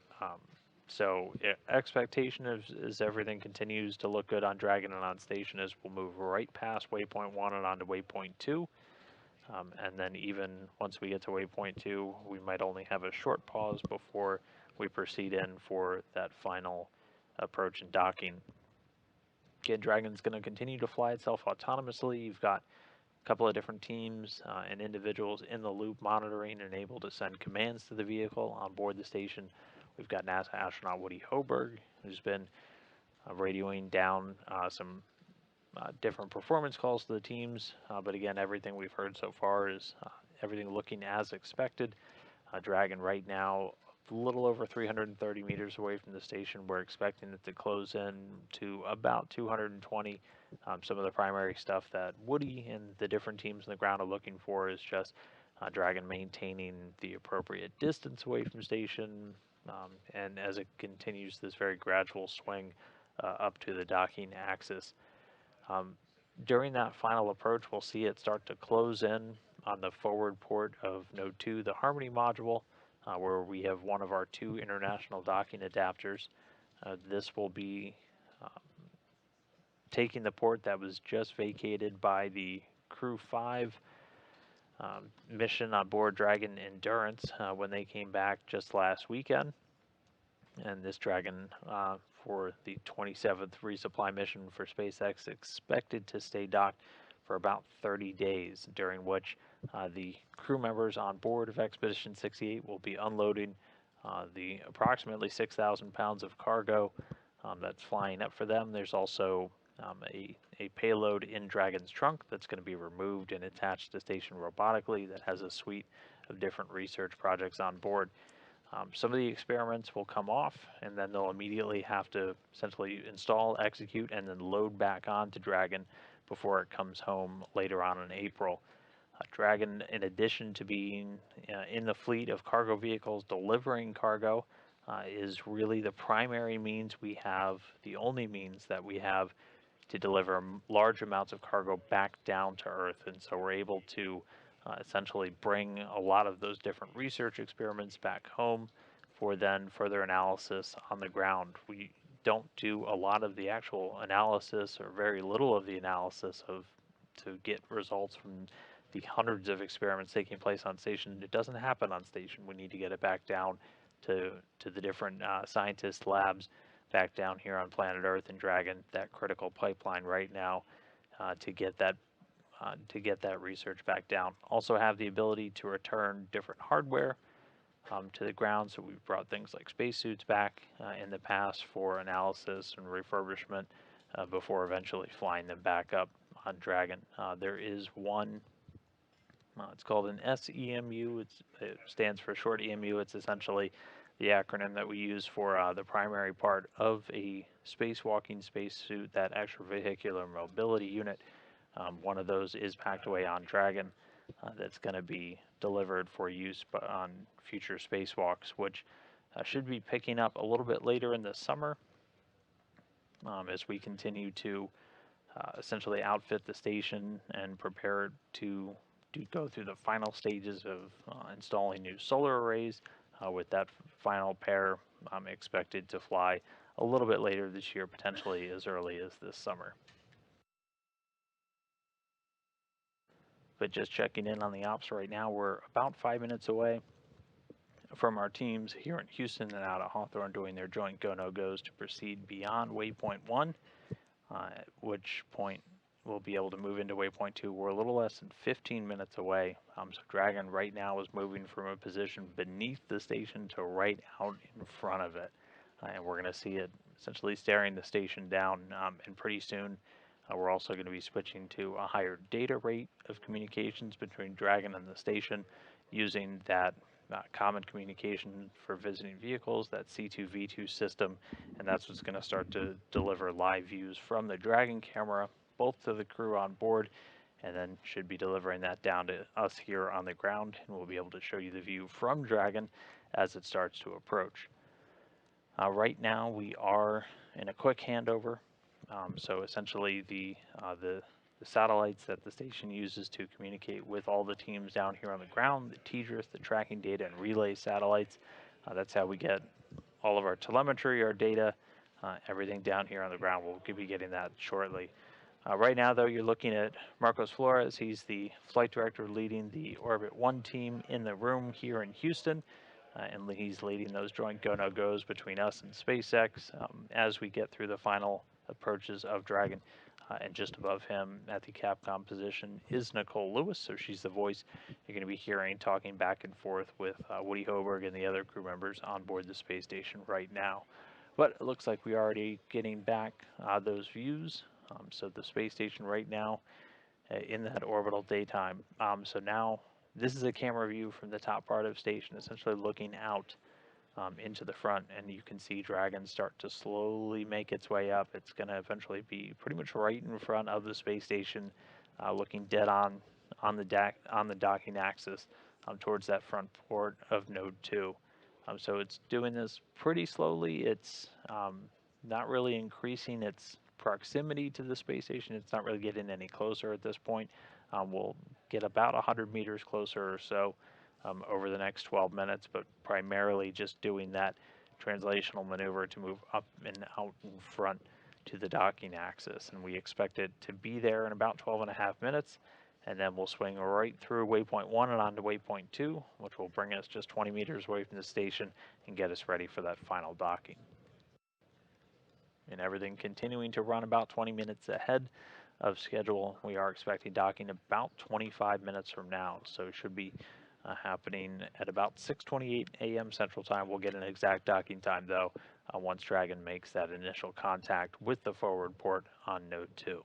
So expectation is everything continues to look good on Dragon and on station as we'll move right past waypoint 1 and on to waypoint 2. And then even once we get to waypoint 2, we might only have a short pause before we proceed in for that final approach and docking. Again, Dragon's going to continue to fly itself autonomously. You've got a couple of different teams and individuals in the loop monitoring and able to send commands to the vehicle on board the station. We've got NASA astronaut Woody Hoberg, who's been radioing down some different performance calls to the teams. But again, everything we've heard so far is everything looking as expected. Dragon right now a little over 330 meters away from the station. We're expecting it to close in to about 220. Some of the primary stuff that Woody and the different teams on the ground are looking for is just Dragon maintaining the appropriate distance away from station, and as it continues this very gradual swing up to the docking axis. During that final approach, we'll see it start to close in on the forward port of Node 2, the Harmony module, where we have one of our 2 international docking adapters. This will be taking the port that was just vacated by the Crew 5 mission on board Dragon Endurance when they came back just last weekend. And this Dragon for the 27th resupply mission for SpaceX expected to stay docked for about 30 days, during which the crew members on board of Expedition 68 will be unloading the approximately 6,000 pounds of cargo that's flying up for them. There's also a payload in Dragon's trunk that's going to be removed and attached to station robotically that has a suite of different research projects on board. Some of the experiments will come off, and then they'll immediately have to essentially install, execute, and then load back onto Dragon before it comes home later on in April. Dragon, in addition to being in the fleet of cargo vehicles delivering cargo, is really the primary means we have, the only means that we have to deliver large amounts of cargo back down to Earth. And so we're able to essentially bring a lot of those different research experiments back home for then further analysis on the ground. We don't do a lot of the actual analysis, or very little of the analysis to get results from the hundreds of experiments taking place on station. It doesn't happen on station. We need to get it back down to the different scientist labs back down here on planet Earth and Dragon, that critical pipeline right now to get that research back down. Also have the ability to return different hardware to the ground. So we've brought things like spacesuits back in the past for analysis and refurbishment before eventually flying them back up on Dragon. There is one, it's called an SEMU. It stands for short EMU. It's essentially the acronym that we use for the primary part of a spacewalking spacesuit, that extravehicular mobility unit. One of those is packed away on Dragon that's going to be delivered for use on future spacewalks, which should be picking up a little bit later in the summer as we continue to essentially outfit the station and prepare to go through the final stages of installing new solar arrays, with that final pair expected to fly a little bit later this year, potentially as early as this summer. But just checking in on the ops right now, we're about 5 minutes away from our teams here in Houston and out at Hawthorne doing their joint go-no-goes to proceed beyond waypoint 1, at which point we'll be able to move into waypoint 2. We're a little less than 15 minutes away. So Dragon right now is moving from a position beneath the station to right out in front of it. And we're going to see it essentially staring the station down. And pretty soon, we're also going to be switching to a higher data rate of communications between Dragon and the station using that common communication for visiting vehicles, that C2V2 system, and that's what's going to start to deliver live views from the Dragon camera, both to the crew on board, and then should be delivering that down to us here on the ground, and we'll be able to show you the view from Dragon as it starts to approach. Right now we are in a quick handover, so essentially the satellites that the station uses to communicate with all the teams down here on the ground, the TDRS, the tracking data, and relay satellites. That's how we get all of our telemetry, our data, everything down here on the ground. We'll be getting that shortly. Right now, though, you're looking at Marcos Flores. He's the flight director leading the Orbit 1 team in the room here in Houston. And he's leading those joint go-no-goes between us and SpaceX as we get through the final approaches of Dragon. And just above him at the Capcom position is Nicole Lewis, so she's the voice you're going to be hearing talking back and forth with Woody Hoberg and the other crew members on board the space station right now. But it looks like we're already getting back those views. So the space station right now in that orbital daytime. So now this is a camera view from the top part of station, essentially looking out into the front, and you can see Dragon start to slowly make its way up. It's going to eventually be pretty much right in front of the space station, looking dead on the docking axis towards that front port of Node 2. So it's doing this pretty slowly. It's not really increasing its proximity to the space station. It's not really getting any closer at this point. We'll get about 100 meters closer or so over the next 12 minutes, but primarily just doing that translational maneuver to move up and out in front to the docking axis. And we expect it to be there in about 12 and a half minutes, and then we'll swing right through waypoint 1 and onto waypoint 2, which will bring us just 20 meters away from the station and get us ready for that final docking. And everything continuing to run about 20 minutes ahead of schedule. We are expecting docking about 25 minutes from now, so it should be happening at about 6:28 a.m. Central Time. We'll get an exact docking time, though, once Dragon makes that initial contact with the forward port on Node 2.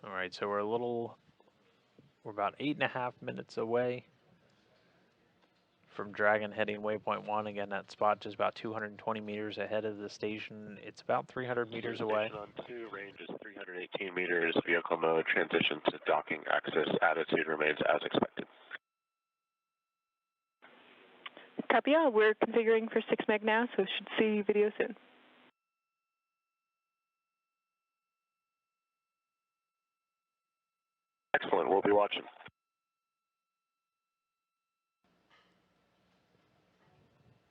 All right, so we're about 8.5 minutes away from Dragon heading waypoint 1. Again, that spot just about 220 meters ahead of the station. It's about 300 meters away. Station on 2, range is 318 meters, vehicle mode, transition to docking access, attitude remains as expected. Copy all. We're configuring for 6 meg now, so should see video soon. Excellent, we'll be watching.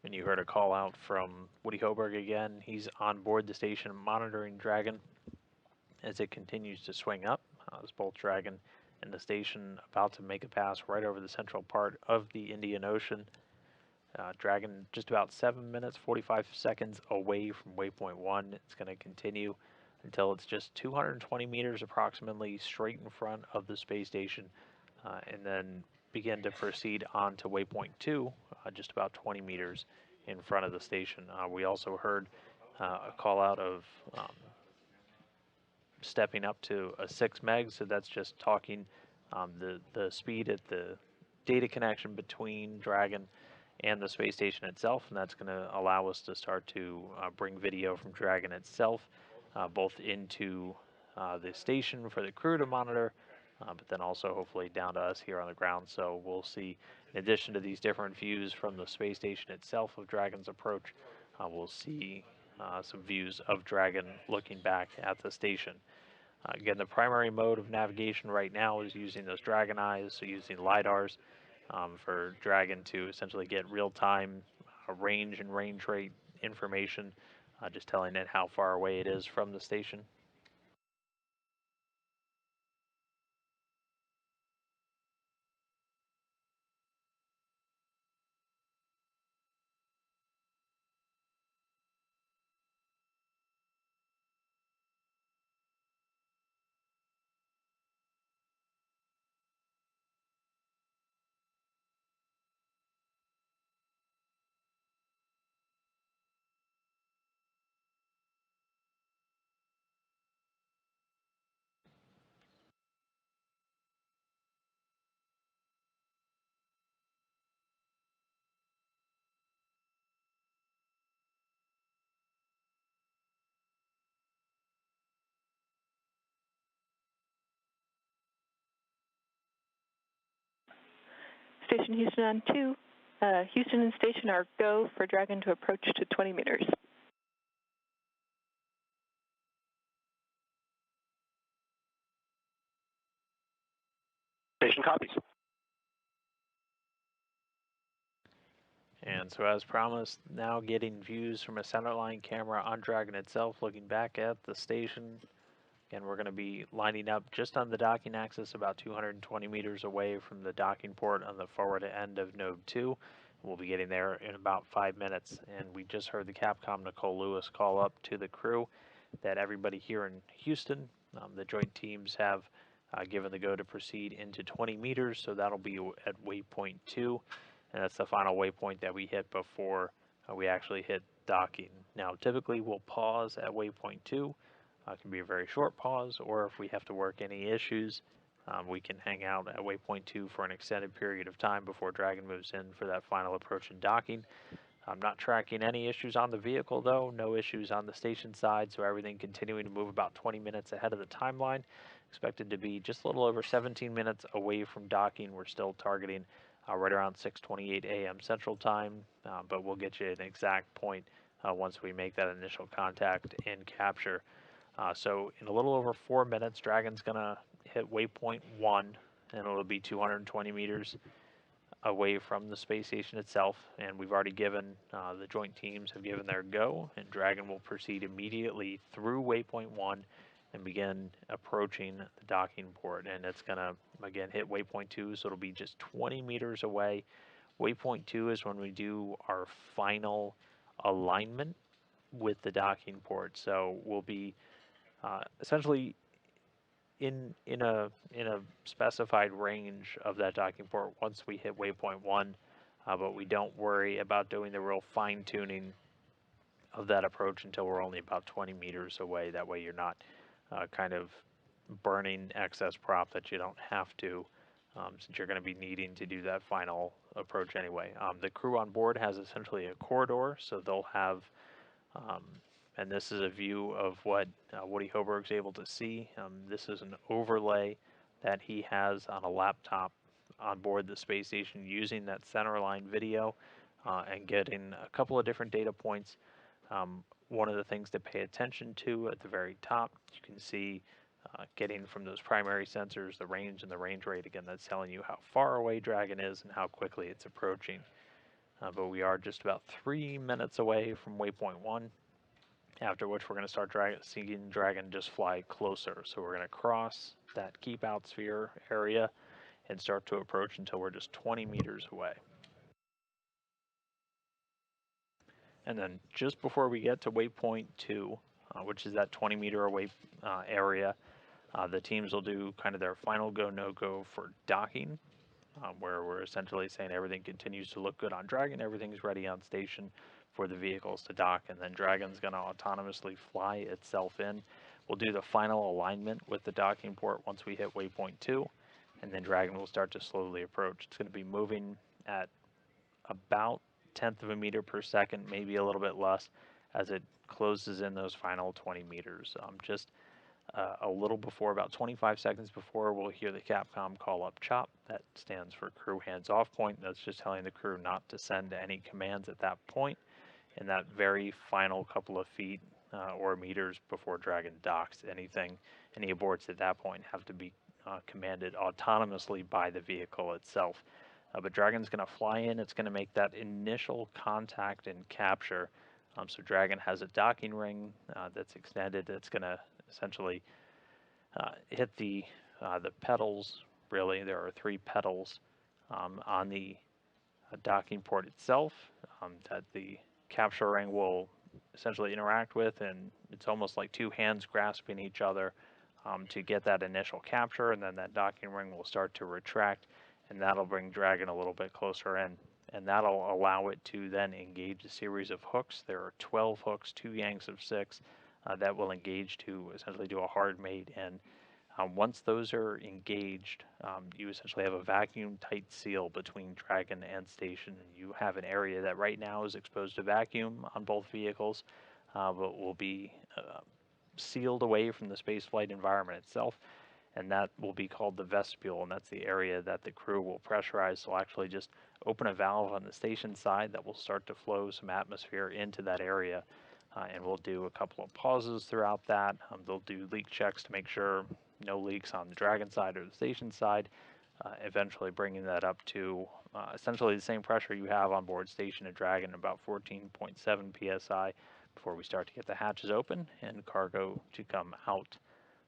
And you heard a call out from Woody Hoberg again. He's on board the station monitoring Dragon as it continues to swing up. As both Dragon and the station about to make a pass right over the central part of the Indian Ocean. Dragon just about 7 minutes, 45 seconds away from waypoint 1. It's going to continue until it's just 220 meters approximately straight in front of the space station, and then begin to proceed on to waypoint 2, just about 20 meters in front of the station. We also heard a call out of stepping up to a 6 meg, so that's just talking the speed at the data connection between Dragon and the space station itself, and that's going to allow us to start to bring video from Dragon itself both into the station for the crew to monitor, but then also hopefully down to us here on the ground. So we'll see, in addition to these different views from the space station itself of Dragon's approach, we'll see some views of Dragon looking back at the station. Again, the primary mode of navigation right now is using those Dragon eyes, so using LiDARs for Dragon to essentially get real-time range and range rate information, just telling it how far away it is from the station. Station Houston on 2. Houston and station are go for Dragon to approach to 20 meters. Station copies. And so as promised, now getting views from a centerline camera on Dragon itself, looking back at the station. Again, we're going to be lining up just on the docking axis, about 220 meters away from the docking port on the forward end of node 2. We'll be getting there in about 5 minutes. And we just heard the Capcom Nicole Lewis call up to the crew that everybody here in Houston, the joint teams have given the go to proceed into 20 meters, so that'll be at waypoint 2, and that's the final waypoint that we hit before we actually hit docking. Now, typically we'll pause at waypoint 2. It can be a very short pause, or if we have to work any issues, we can hang out at waypoint 2 for an extended period of time before Dragon moves in for that final approach and docking. I'm not tracking any issues on the vehicle though, no issues on the station side, so everything continuing to move about 20 minutes ahead of the timeline. Expected to be just a little over 17 minutes away from docking. We're still targeting right around 6:28 a.m. Central Time, but we'll get you an exact point once we make that initial contact and capture. So in a little over 4 minutes, Dragon's going to hit waypoint 1, and it'll be 220 meters away from the space station itself, and we've already given, the joint teams have given their go, and Dragon will proceed immediately through waypoint 1 and begin approaching the docking port, and it's going to, again, hit waypoint 2, so it'll be just 20 meters away. Waypoint 2 is when we do our final alignment with the docking port, so we'll be essentially in a specified range of that docking port once we hit waypoint 1, but we don't worry about doing the real fine tuning of that approach until we're only about 20 meters away. That way you're not kind of burning excess prop that you don't have to, since you're going to be needing to do that final approach anyway. The crew on board has essentially a corridor, so they'll have, and this is a view of what Woody Hoburg's able to see. This is an overlay that he has on a laptop on board the space station using that centerline video and getting a couple of different data points. One of the things to pay attention to at the very top, you can see getting from those primary sensors the range and the range rate. Again, that's telling you how far away Dragon is and how quickly it's approaching. But we are just about 3 minutes away from waypoint 1, after which we're going to start seeing Dragon just fly closer. So we're going to cross that keep out sphere area and start to approach until we're just 20 meters away. And then just before we get to waypoint 2, which is that 20-meter away area, the teams will do kind of their final go, no-go for docking, where we're essentially saying everything continues to look good on Dragon, everything's ready on station for the vehicles to dock, and then Dragon's going to autonomously fly itself in. We'll do the final alignment with the docking port once we hit waypoint 2, and then Dragon will start to slowly approach. It's going to be moving at about 1/10 of a meter per second, maybe a little bit less, as it closes in those final 20 meters. Just a little before, about 25 seconds before, we'll hear the Capcom call up CHOP. That stands for crew hands off point. That's just telling the crew not to send any commands at that point. In that very final couple of feet or meters before Dragon docks, any aborts at that point have to be commanded autonomously by the vehicle itself. But Dragon's going to fly in. It's going to make that initial contact and capture. So Dragon has a docking ring that's extended. It's going to essentially hit the pedals. Really, there are 3 pedals on the docking port itself that the capture ring will essentially interact with, and it's almost like 2 hands grasping each other to get that initial capture, and then that docking ring will start to retract, and that'll bring Dragon a little bit closer in, and that'll allow it to then engage a series of hooks. There are 12 hooks, 2 yanks of 6 that will engage to essentially do a hard mate, and once those are engaged, you essentially have a vacuum tight seal between Dragon and station. You have an area that right now is exposed to vacuum on both vehicles, but will be sealed away from the spaceflight environment itself, and that will be called the vestibule, and that's the area that the crew will pressurize. So actually just open a valve on the station side that will start to flow some atmosphere into that area, and we'll do a couple of pauses throughout that. They'll do leak checks to make sure no leaks on the Dragon side or the station side, eventually bringing that up to essentially the same pressure you have on board station at Dragon, about 14.7 psi, before we start to get the hatches open and cargo to come out.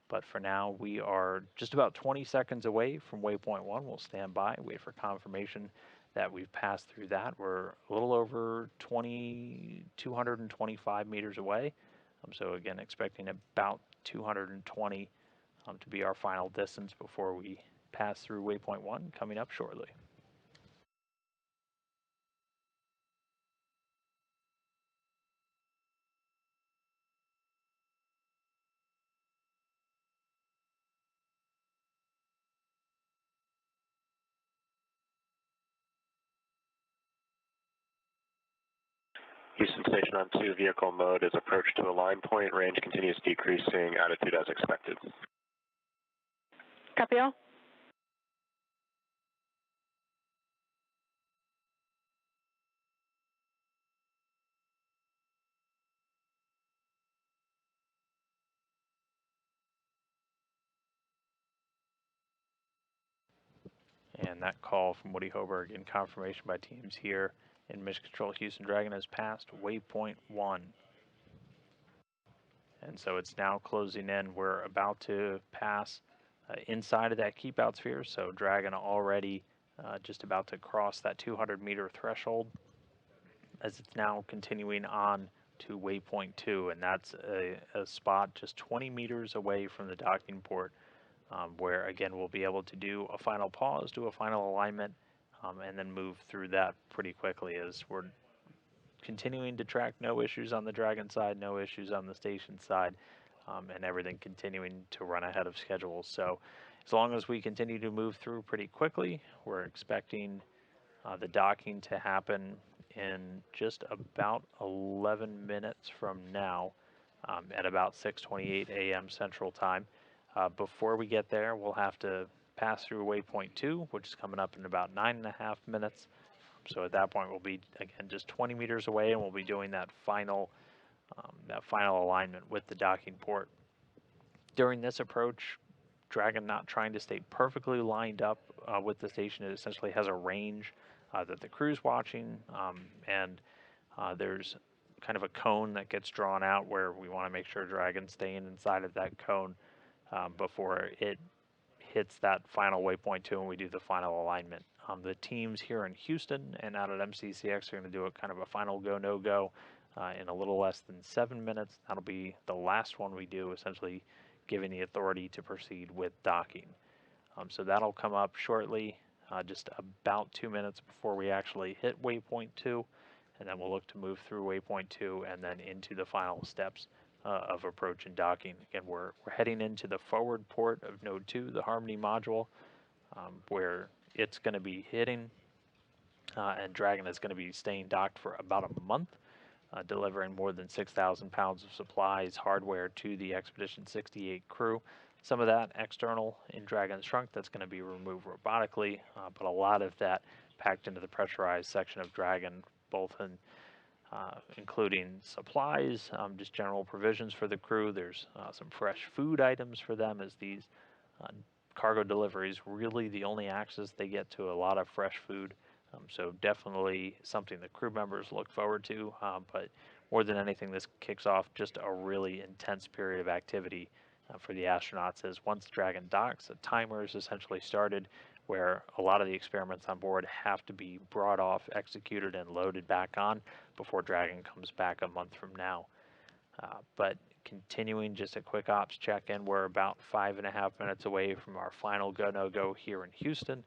But for now, we are just about 20 seconds away from waypoint 1. We'll stand by, wait for confirmation that we've passed through that. We're a little over 225 meters away. So again, expecting about 220 to be our final distance before we pass through waypoint 1, coming up shortly. Houston Station on 2, vehicle mode is approach to align point. Range continues decreasing, attitude as expected. Copy all. And that call from Woody Hoburg and confirmation by teams here in Mission Control Houston Dragon has passed waypoint 1. And so it's now closing in. We're about to pass inside of that keep out sphere. So Dragon already just about to cross that 200-meter threshold, as it's now continuing on to waypoint 2. And that's a spot just 20 meters away from the docking port, where again we'll be able to do a final pause, do a final alignment, and then move through that pretty quickly, as we're continuing to track no issues on the Dragon side, no issues on the station side. and everything continuing to run ahead of schedule. So as long as we continue to move through pretty quickly, we're expecting the docking to happen in just about 11 minutes from now at about 6:28 a.m. Central Time. Before we get there, we'll have to pass through waypoint 2, which is coming up in about 9.5 minutes. So at that point, we'll be, again, just 20 meters away, and we'll be doing that final alignment with the docking port. During this approach, Dragon not trying to stay perfectly lined up with the station. It essentially has a range that the crew's watching, and there's kind of a cone that gets drawn out where we want to make sure Dragon's staying inside of that cone before it hits that final waypoint 2 and we do the final alignment. The teams here in Houston and out at MCCX are going to do a kind of a final go, no go in a little less than 7 minutes. That'll be the last one we do, essentially giving the authority to proceed with docking. So that'll come up shortly, just about 2 minutes before we actually hit waypoint 2, and then we'll look to move through waypoint 2 and then into the final steps of approach and docking. Again, we're heading into the forward port of node 2, the Harmony module, where it's going to be hitting, and Dragon is going to be staying docked for about a month, delivering more than 6,000 pounds of supplies, hardware to the Expedition 68 crew. Some of that external in Dragon's trunk that's going to be removed robotically, but a lot of that packed into the pressurized section of Dragon, both in including supplies, just general provisions for the crew. There's some fresh food items for them, as these cargo deliveries really the only access they get to a lot of fresh food. So definitely something the crew members look forward to, but more than anything, this kicks off just a really intense period of activity for the astronauts, as once Dragon docks, a timer is essentially started where a lot of the experiments on board have to be brought off, executed, and loaded back on before Dragon comes back a month from now. But continuing, just a quick ops check-in, we're about 5.5 minutes away from our final go-no-go here in Houston,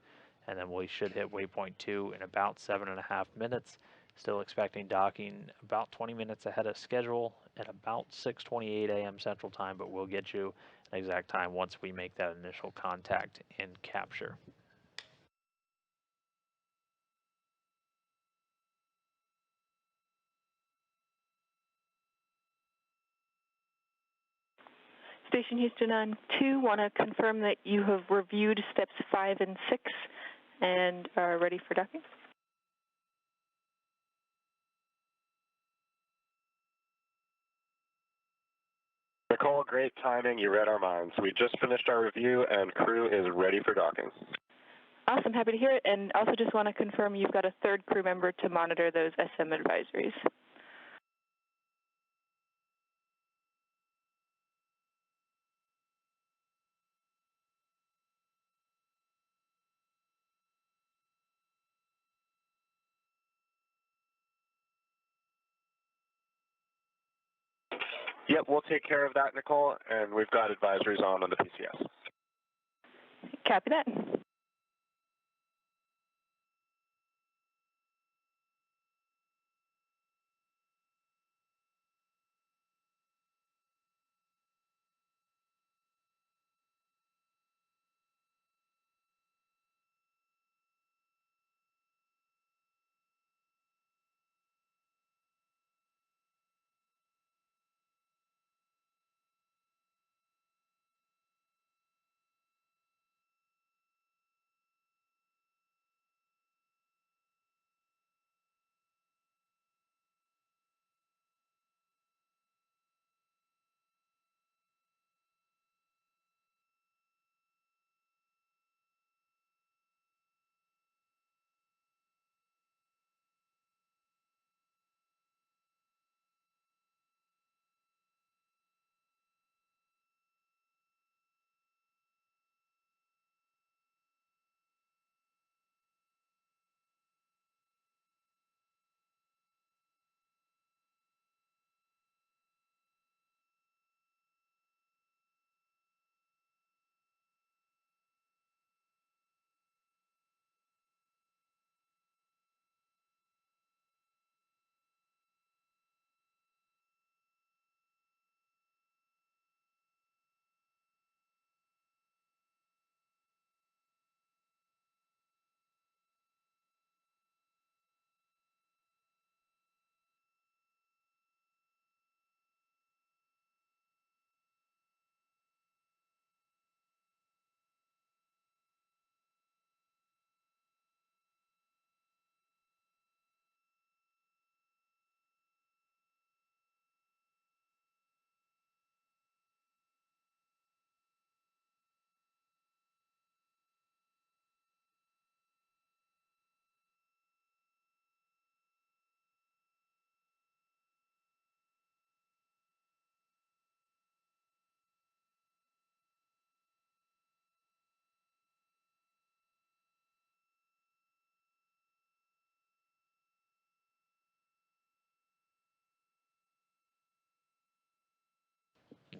and then we should hit waypoint 2 in about 7.5 minutes. Still expecting docking about 20 minutes ahead of schedule at about 6:28 a.m. Central Time, but we'll get you an exact time once we make that initial contact and capture. Station Houston on 2, want to confirm that you have reviewed steps 5 and 6 and are ready for docking? Nicole, great timing. You read our minds. We just finished our review, and crew is ready for docking. Awesome, happy to hear it. And also just want to confirm you've got a third crew member to monitor those SM advisories. Yep, we'll take care of that, Nicole, and we've got advisories on the PCS. Copy that.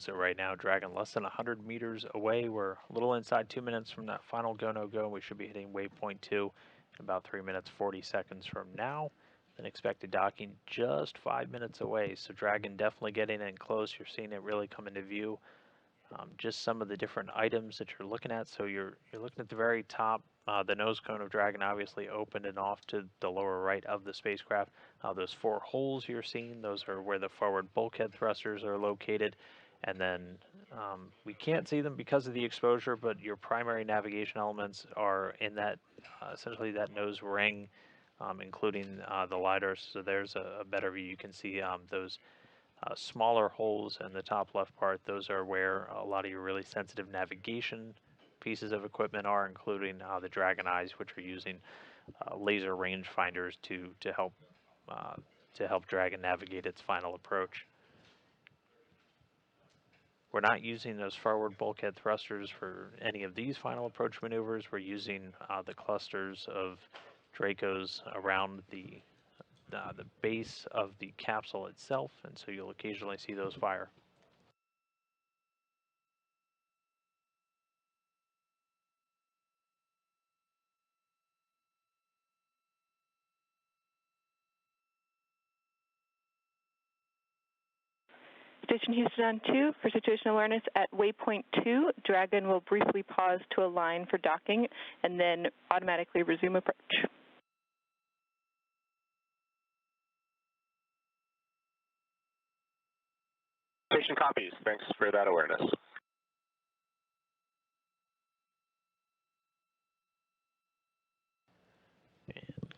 So right now, Dragon less than 100 meters away. We're a little inside 2 minutes from that final go, no go. We should be hitting waypoint 2 in about 3 minutes, 40 seconds from now. Then expected docking just 5 minutes away. So Dragon definitely getting in close. You're seeing it really come into view. Just some of the different items that you're looking at. So you're looking at the very top. The nose cone of Dragon obviously opened and off to the lower right of the spacecraft. Those 4 holes you're seeing, those are where the forward bulkhead thrusters are located. And then we can't see them because of the exposure, but your primary navigation elements are in that, essentially that nose ring, including the LiDAR. So there's a better view. You can see those smaller holes in the top left part. Those are where a lot of your really sensitive navigation pieces of equipment are, including the Dragon eyes, which are using laser rangefinders to help Dragon navigate its final approach. We're not using those forward bulkhead thrusters for any of these final approach maneuvers. We're using the clusters of Dracos around the base of the capsule itself, and so you'll occasionally see those fire. Station Houston on 2, for situation awareness at waypoint 2, Dragon will briefly pause to align for docking and then automatically resume approach. Station copies. Thanks for that awareness.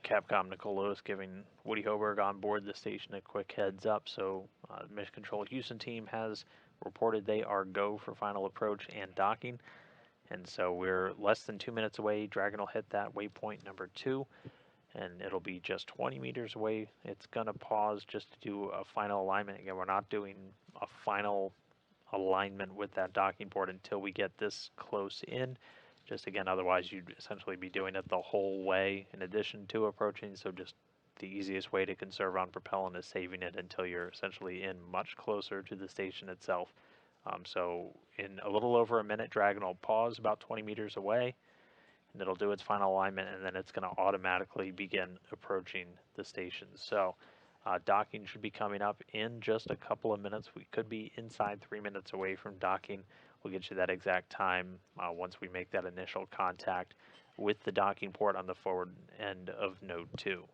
Capcom Nicole Lewis giving Woody Hoberg on board the station a quick heads up. So the Mission Control Houston team has reported they are go for final approach and docking. And so we're less than 2 minutes away. Dragon will hit that waypoint number 2, and it'll be just 20 meters away. It's going to pause just to do a final alignment. Again, we're not doing a final alignment with that docking port until we get this close in. Just again, otherwise you'd essentially be doing it the whole way in addition to approaching. So just the easiest way to conserve on propellant is saving it until you're essentially in much closer to the station itself. So in a little over a minute, Dragon will pause about 20 meters away, and it'll do its final alignment, and then it's going to automatically begin approaching the station. So docking should be coming up in just a couple of minutes. We could be inside 3 minutes away from docking. We'll get you that exact time once we make that initial contact with the docking port on the forward end of node 2.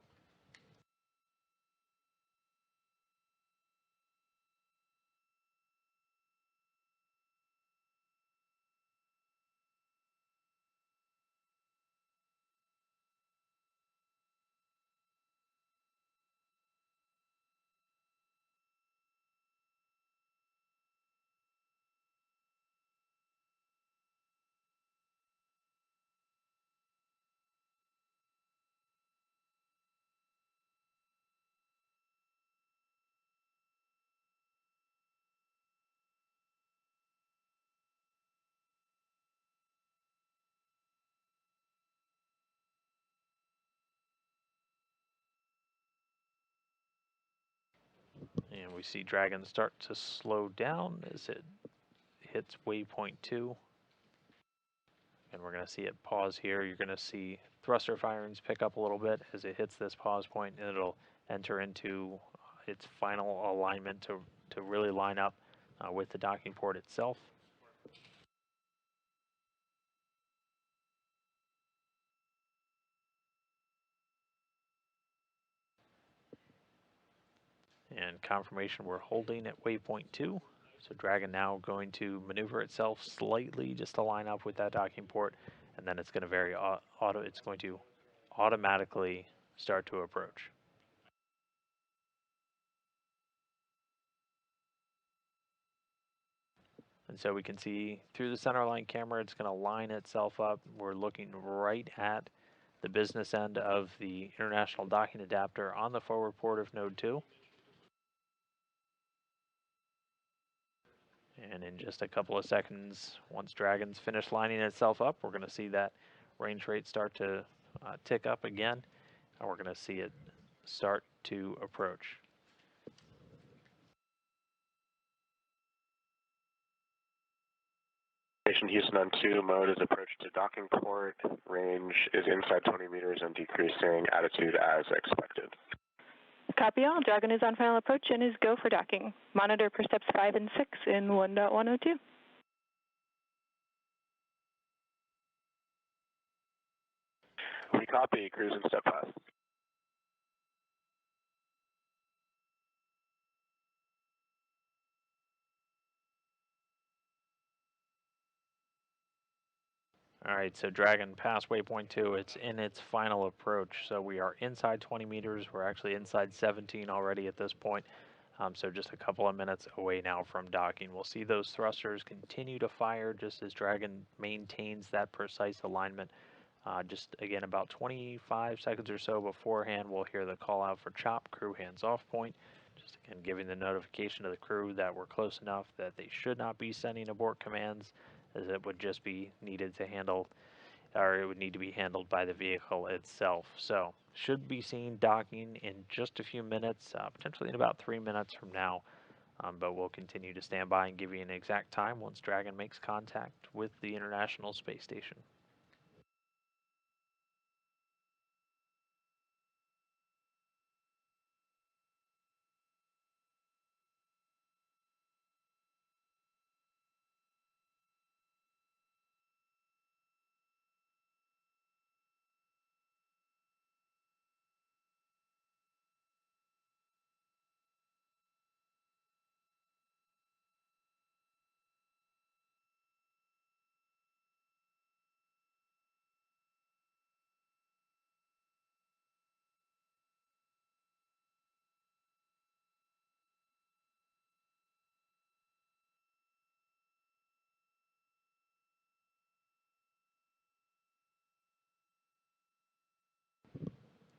And we see Dragon start to slow down as it hits waypoint 2. And we're going to see it pause here. You're going to see thruster firings pick up a little bit as it hits this pause point, and it'll enter into its final alignment to really line up with the docking port itself. And confirmation we're holding at waypoint 2. So Dragon now going to maneuver itself slightly just to line up with that docking port, and then it's going to it's going to automatically start to approach. And so we can see through the centerline camera, it's going to line itself up. We're looking right at the business end of the international docking adapter on the forward port of node 2. And in just a couple of seconds, once Dragon's finished lining itself up, we're going to see that range rate start to tick up again, and we're going to see it start to approach. Station Houston on 2, mode is approach to docking port, range is inside 20 meters and decreasing, attitude as expected. Copy all. Dragon is on final approach and is go for docking. Monitor for steps 5 and 6 in 1.102. We copy, cruise and step past. All right, so Dragon past waypoint 2, it's in its final approach. So we are inside 20 meters. We're actually inside 17 already at this point. So just a couple of minutes away now from docking. We'll see those thrusters continue to fire just as Dragon maintains that precise alignment. Just again, about 25 seconds or so beforehand, we'll hear the call out for chop, crew hands off point. Just again, giving the notification to the crew that we're close enough that they should not be sending abort commands, as it would just be needed to handle, or it would need to be handled by the vehicle itself. So should be seeing docking in just a few minutes, potentially in about 3 minutes from now. But we'll continue to stand by and give you an exact time once Dragon makes contact with the International Space Station.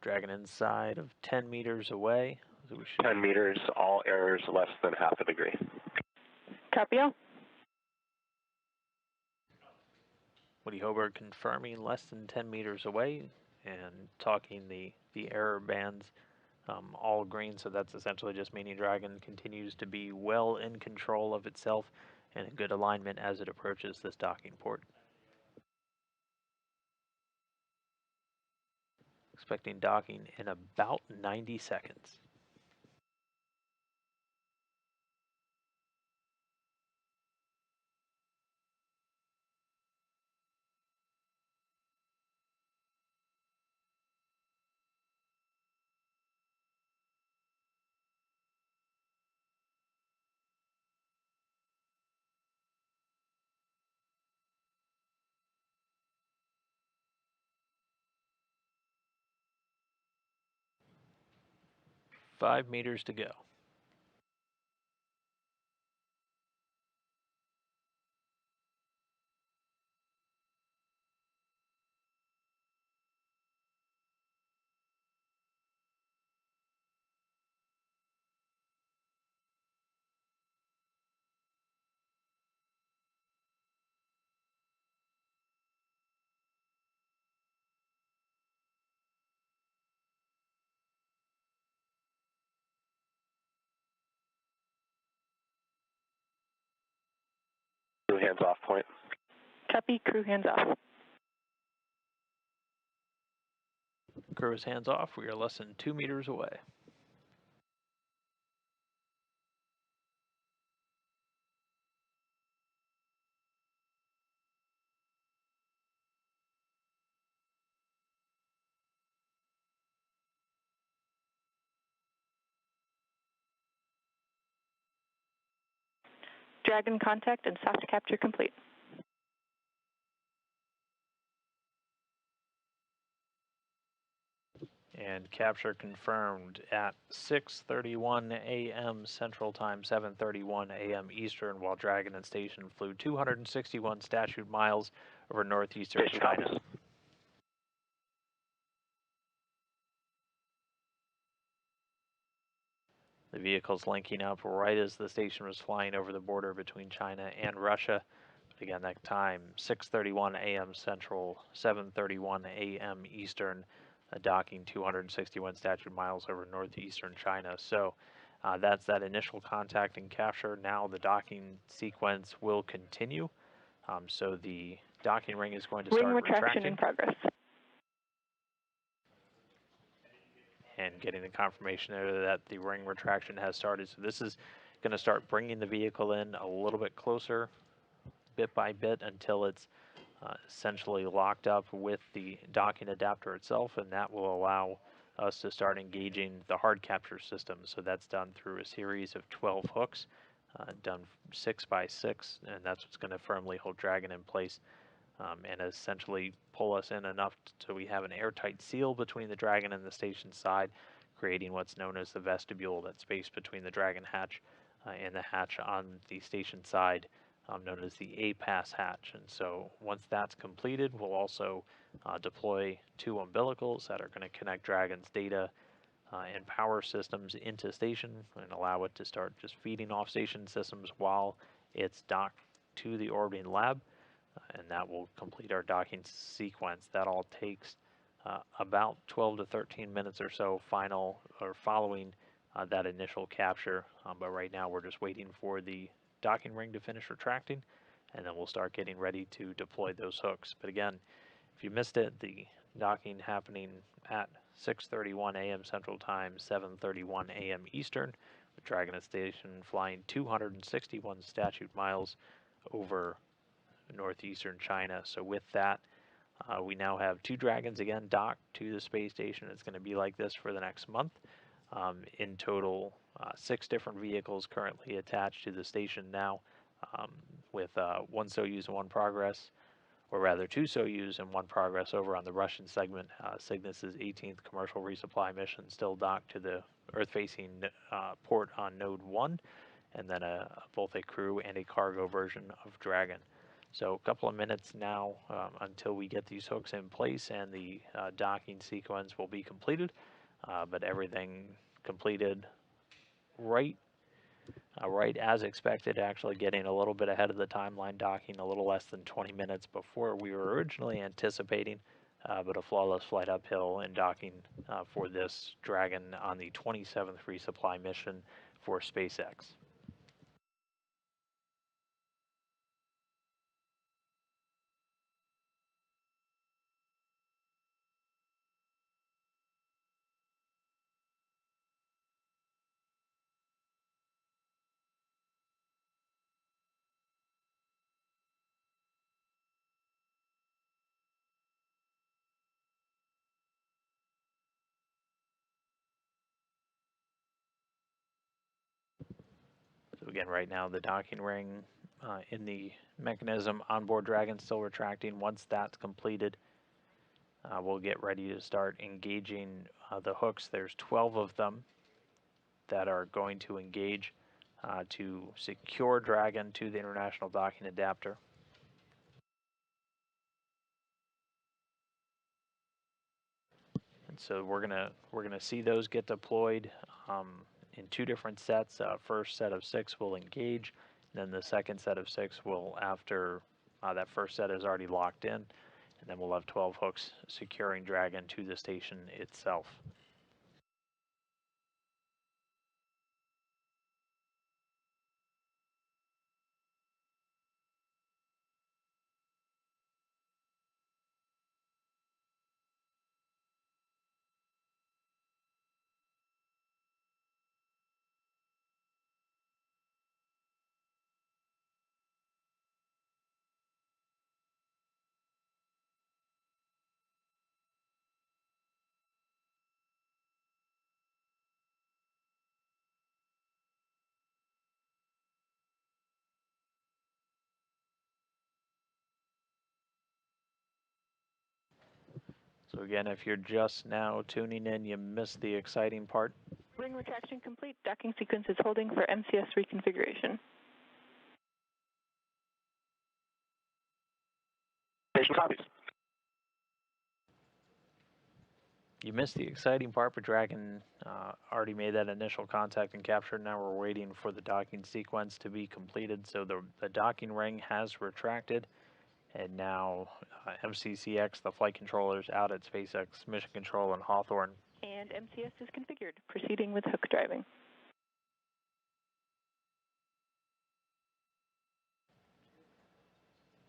Dragon inside of 10 meters away. So we should 10 meters, all errors less than half a degree. Copy all. Woody Hoberg confirming less than 10 meters away and talking the error bands all green. So that's essentially just meaning Dragon continues to be well in control of itself and in good alignment as it approaches this docking port. Expecting docking in about 90 seconds. Five meters to go. Crew hands off point. Copy. Crew hands off. Crew is hands off. We are less than 2 meters away. Dragon contact and soft capture complete. And capture confirmed at 6:31 a.m. Central Time, 7:31 a.m. Eastern, while Dragon and Station flew 261 statute miles over northeastern China. The vehicle's linking up right as the station was flying over the border between China and Russia. But again, that time, 6:31 a.m. Central, 7:31 a.m. Eastern, docking 261 statute miles over northeastern China. So that's that initial contact and capture. Now the docking sequence will continue. So the docking ring is going to Ring start retraction retracting. in progress. And getting the confirmation there that the ring retraction has started. So this is going to start bringing the vehicle in a little bit closer, bit by bit, until it's essentially locked up with the docking adapter itself, and that will allow us to start engaging the hard capture system. So that's done through a series of 12 hooks, done 6 by 6, and that's what's going to firmly hold Dragon in place. And essentially pull us in enough so we have an airtight seal between the Dragon and the station side, creating what's known as the vestibule, that space between the Dragon hatch and the hatch on the station side, known as the A-pass hatch. And so once that's completed, we'll also deploy 2 umbilicals that are going to connect Dragon's data and power systems into station and allow it to start just feeding off station systems while it's docked to the orbiting lab. And that will complete our docking sequence. That all takes about 12 to 13 minutes or so following that initial capture. But right now we're just waiting for the docking ring to finish retracting, and then we'll start getting ready to deploy those hooks. But again, if you missed it, the docking happening at 6:31 a.m. Central Time, 7:31 a.m. Eastern, with Dragon at station flying 261 statute miles over northeastern China. So with that, we now have 2 Dragons again docked to the space station. It's going to be like this for the next month. In total, 6 different vehicles currently attached to the station now, with 1 Soyuz and 1 Progress, or rather 2 Soyuz and 1 Progress over on the Russian segment. Cygnus's 18th commercial resupply mission still docked to the Earth-facing port on Node 1, and then both a crew and a cargo version of Dragon. So a couple of minutes now until we get these hooks in place and the docking sequence will be completed, but everything completed right as expected, actually getting a little bit ahead of the timeline, docking a little less than 20 minutes before we were originally anticipating, but a flawless flight uphill and docking for this Dragon on the 27th resupply mission for SpaceX. So again, right now the docking ring in the mechanism onboard Dragon still retracting. Once that's completed, we'll get ready to start engaging the hooks. There's 12 of them that are going to engage to secure Dragon to the international docking adapter. And so we're gonna see those get deployed in 2 different sets. First set of 6 will engage, and then the second set of 6 will, after that first set is already locked in, and then we'll have 12 hooks securing Dragon to the station itself. So again, if you're just now tuning in, you missed the exciting part. Ring retraction complete. Docking sequence is holding for MCS reconfiguration. Station copies. You missed the exciting part, but Dragon already made that initial contact and capture. Now we're waiting for the docking sequence to be completed. So the docking ring has retracted, and now MCCX, the flight controllers out at SpaceX Mission Control in Hawthorne. And MCS is configured. Proceeding with hook driving.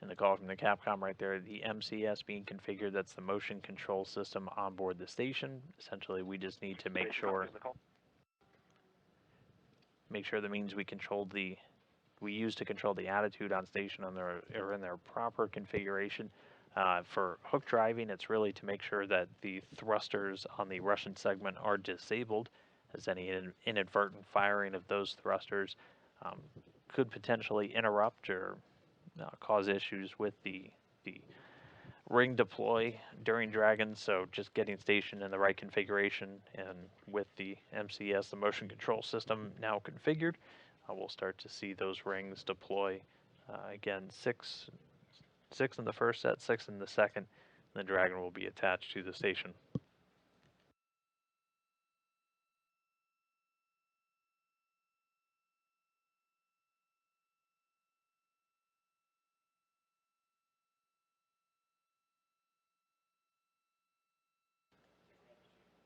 in the call from the Capcom right there, the MCS being configured, that's the motion control system on board the station. Essentially, we just need to make sure that means we use to control the attitude on station or in their proper configuration. For hook driving, it's really to make sure that the thrusters on the Russian segment are disabled, as any inadvertent firing of those thrusters could potentially interrupt or cause issues with the ring deploy during Dragon. So just getting station in the right configuration, and with the MCS, the motion control system, now configured, we'll start to see those rings deploy. Again, six in the first set, 6 in the second, and the Dragon will be attached to the station.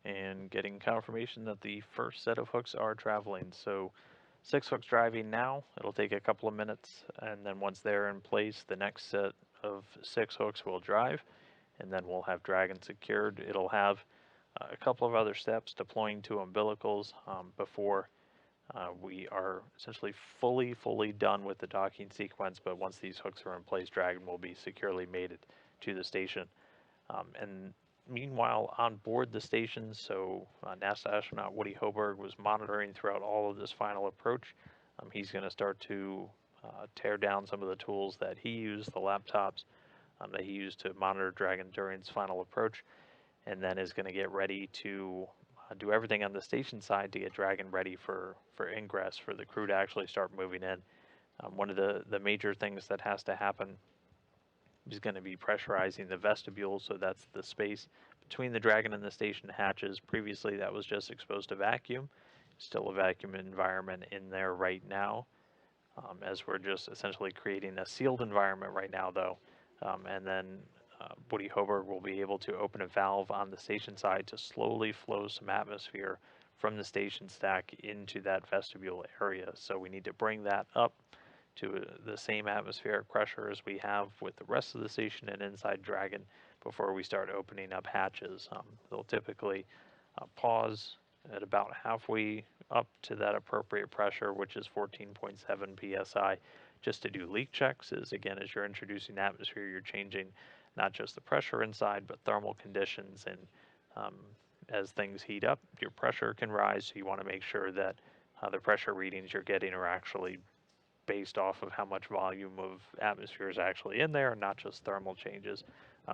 And getting confirmation that the first set of hooks are traveling. So 6 hooks driving now. It'll take a couple of minutes, and then once they're in place, the next set of 6 hooks will drive, and then we'll have Dragon secured. It'll have a couple of other steps, deploying 2 umbilicals before we are essentially fully done with the docking sequence. But once these hooks are in place, Dragon will be securely mated to the station. And meanwhile, on board the station, so NASA astronaut Woody Hoberg was monitoring throughout all of this final approach. He's going to start to tear down some of the tools that he used, the laptops that he used to monitor Dragon during its final approach, and then is going to get ready to do everything on the station side to get Dragon ready for ingress, for the crew to actually start moving in. One of the major things that has to happen is going to be pressurizing the vestibule, so that's the space between the Dragon and the station hatches. Previously, that was just exposed to vacuum. Still a vacuum environment in there right now, as we're just essentially creating a sealed environment right now, though. And then Woody Hoberg will be able to open a valve on the station side to slowly flow some atmosphere from the station stack into that vestibule area. So we need to bring that up to the same atmospheric pressure as we have with the rest of the station and inside Dragon before we start opening up hatches. They'll typically pause at about halfway up to that appropriate pressure, which is 14.7 psi, just to do leak checks. As you're introducing atmosphere, you're changing not just the pressure inside, but thermal conditions. And as things heat up, your pressure can rise, so you want to make sure that the pressure readings you're getting are actually based off of how much volume of atmosphere is actually in there, and not just thermal changes.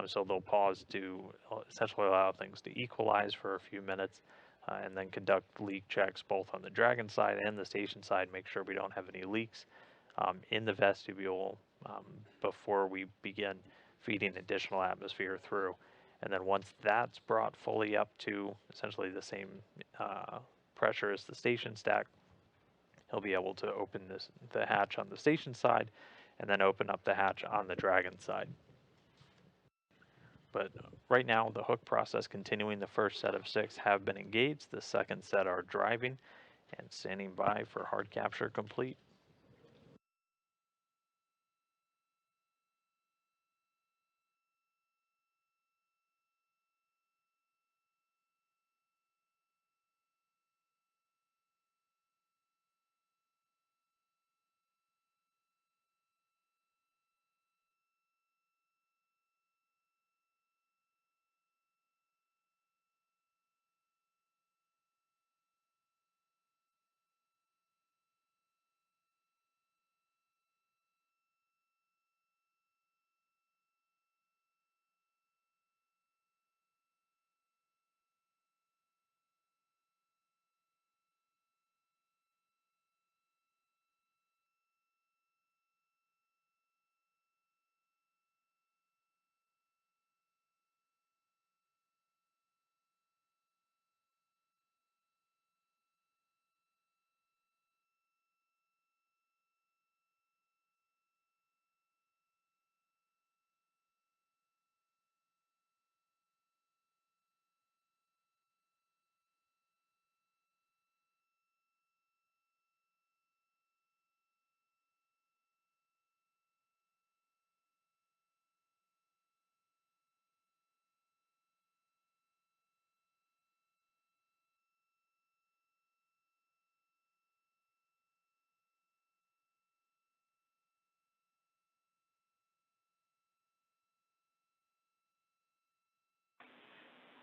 So they'll pause to essentially allow things to equalize for a few minutes, and then conduct leak checks both on the Dragon side and the station side, make sure we don't have any leaks in the vestibule before we begin feeding additional atmosphere through. And then once that's brought fully up to essentially the same pressure as the station stack, he'll be able to open the hatch on the station side, and then open up the hatch on the Dragon side. But right now, the hook process continuing. The first set of 6 have been engaged. The second set are driving and standing by for hard capture complete.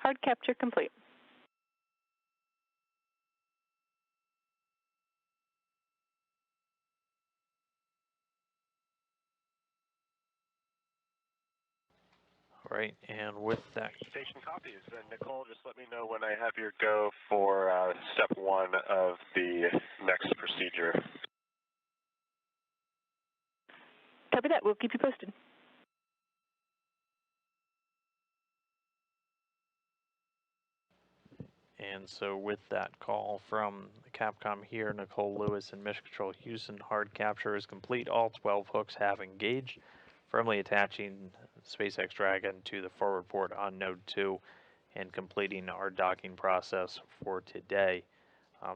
Hard capture complete. All right, and with that. Station copies. And Nicole, just let me know when I have your go for step 1 of the next procedure. Copy that. We'll keep you posted. And so with that call from Capcom here, Nicole Lewis and Mission Control Houston, hard capture is complete. All 12 hooks have engaged, firmly attaching SpaceX Dragon to the forward port on Node 2 and completing our docking process for today.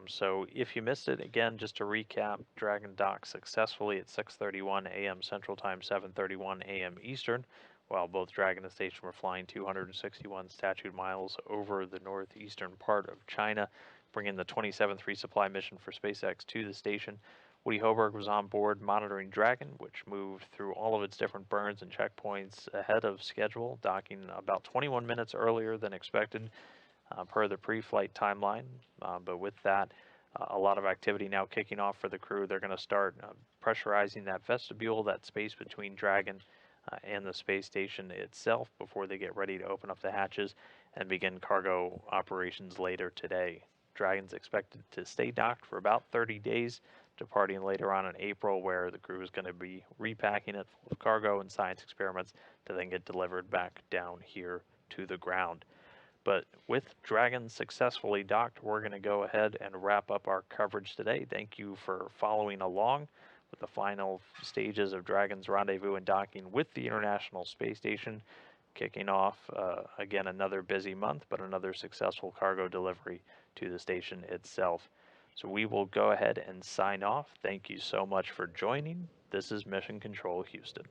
So if you missed it, again, just to recap, Dragon docked successfully at 6:31 a.m. Central Time, 7:31 a.m. Eastern, while both Dragon and Station were flying 261 statute miles over the northeastern part of China, bringing the 27th resupply mission for SpaceX to the station. Woody Hoberg was on board monitoring Dragon, which moved through all of its different burns and checkpoints ahead of schedule, docking about 21 minutes earlier than expected per the pre-flight timeline. But with that, a lot of activity now kicking off for the crew. They're going to start pressurizing that vestibule, that space between Dragon and the space station itself before they get ready to open up the hatches and begin cargo operations later today. Dragon's expected to stay docked for about 30 days, departing later on in April, where the crew is going to be repacking it full of cargo and science experiments to then get delivered back down here to the ground. But with Dragon successfully docked, we're going to go ahead and wrap up our coverage today. Thank you for following along with the final stages of Dragon's rendezvous and docking with the International Space Station, kicking off, again, another busy month, but another successful cargo delivery to the station itself. So we will go ahead and sign off. Thank you so much for joining. This is Mission Control Houston.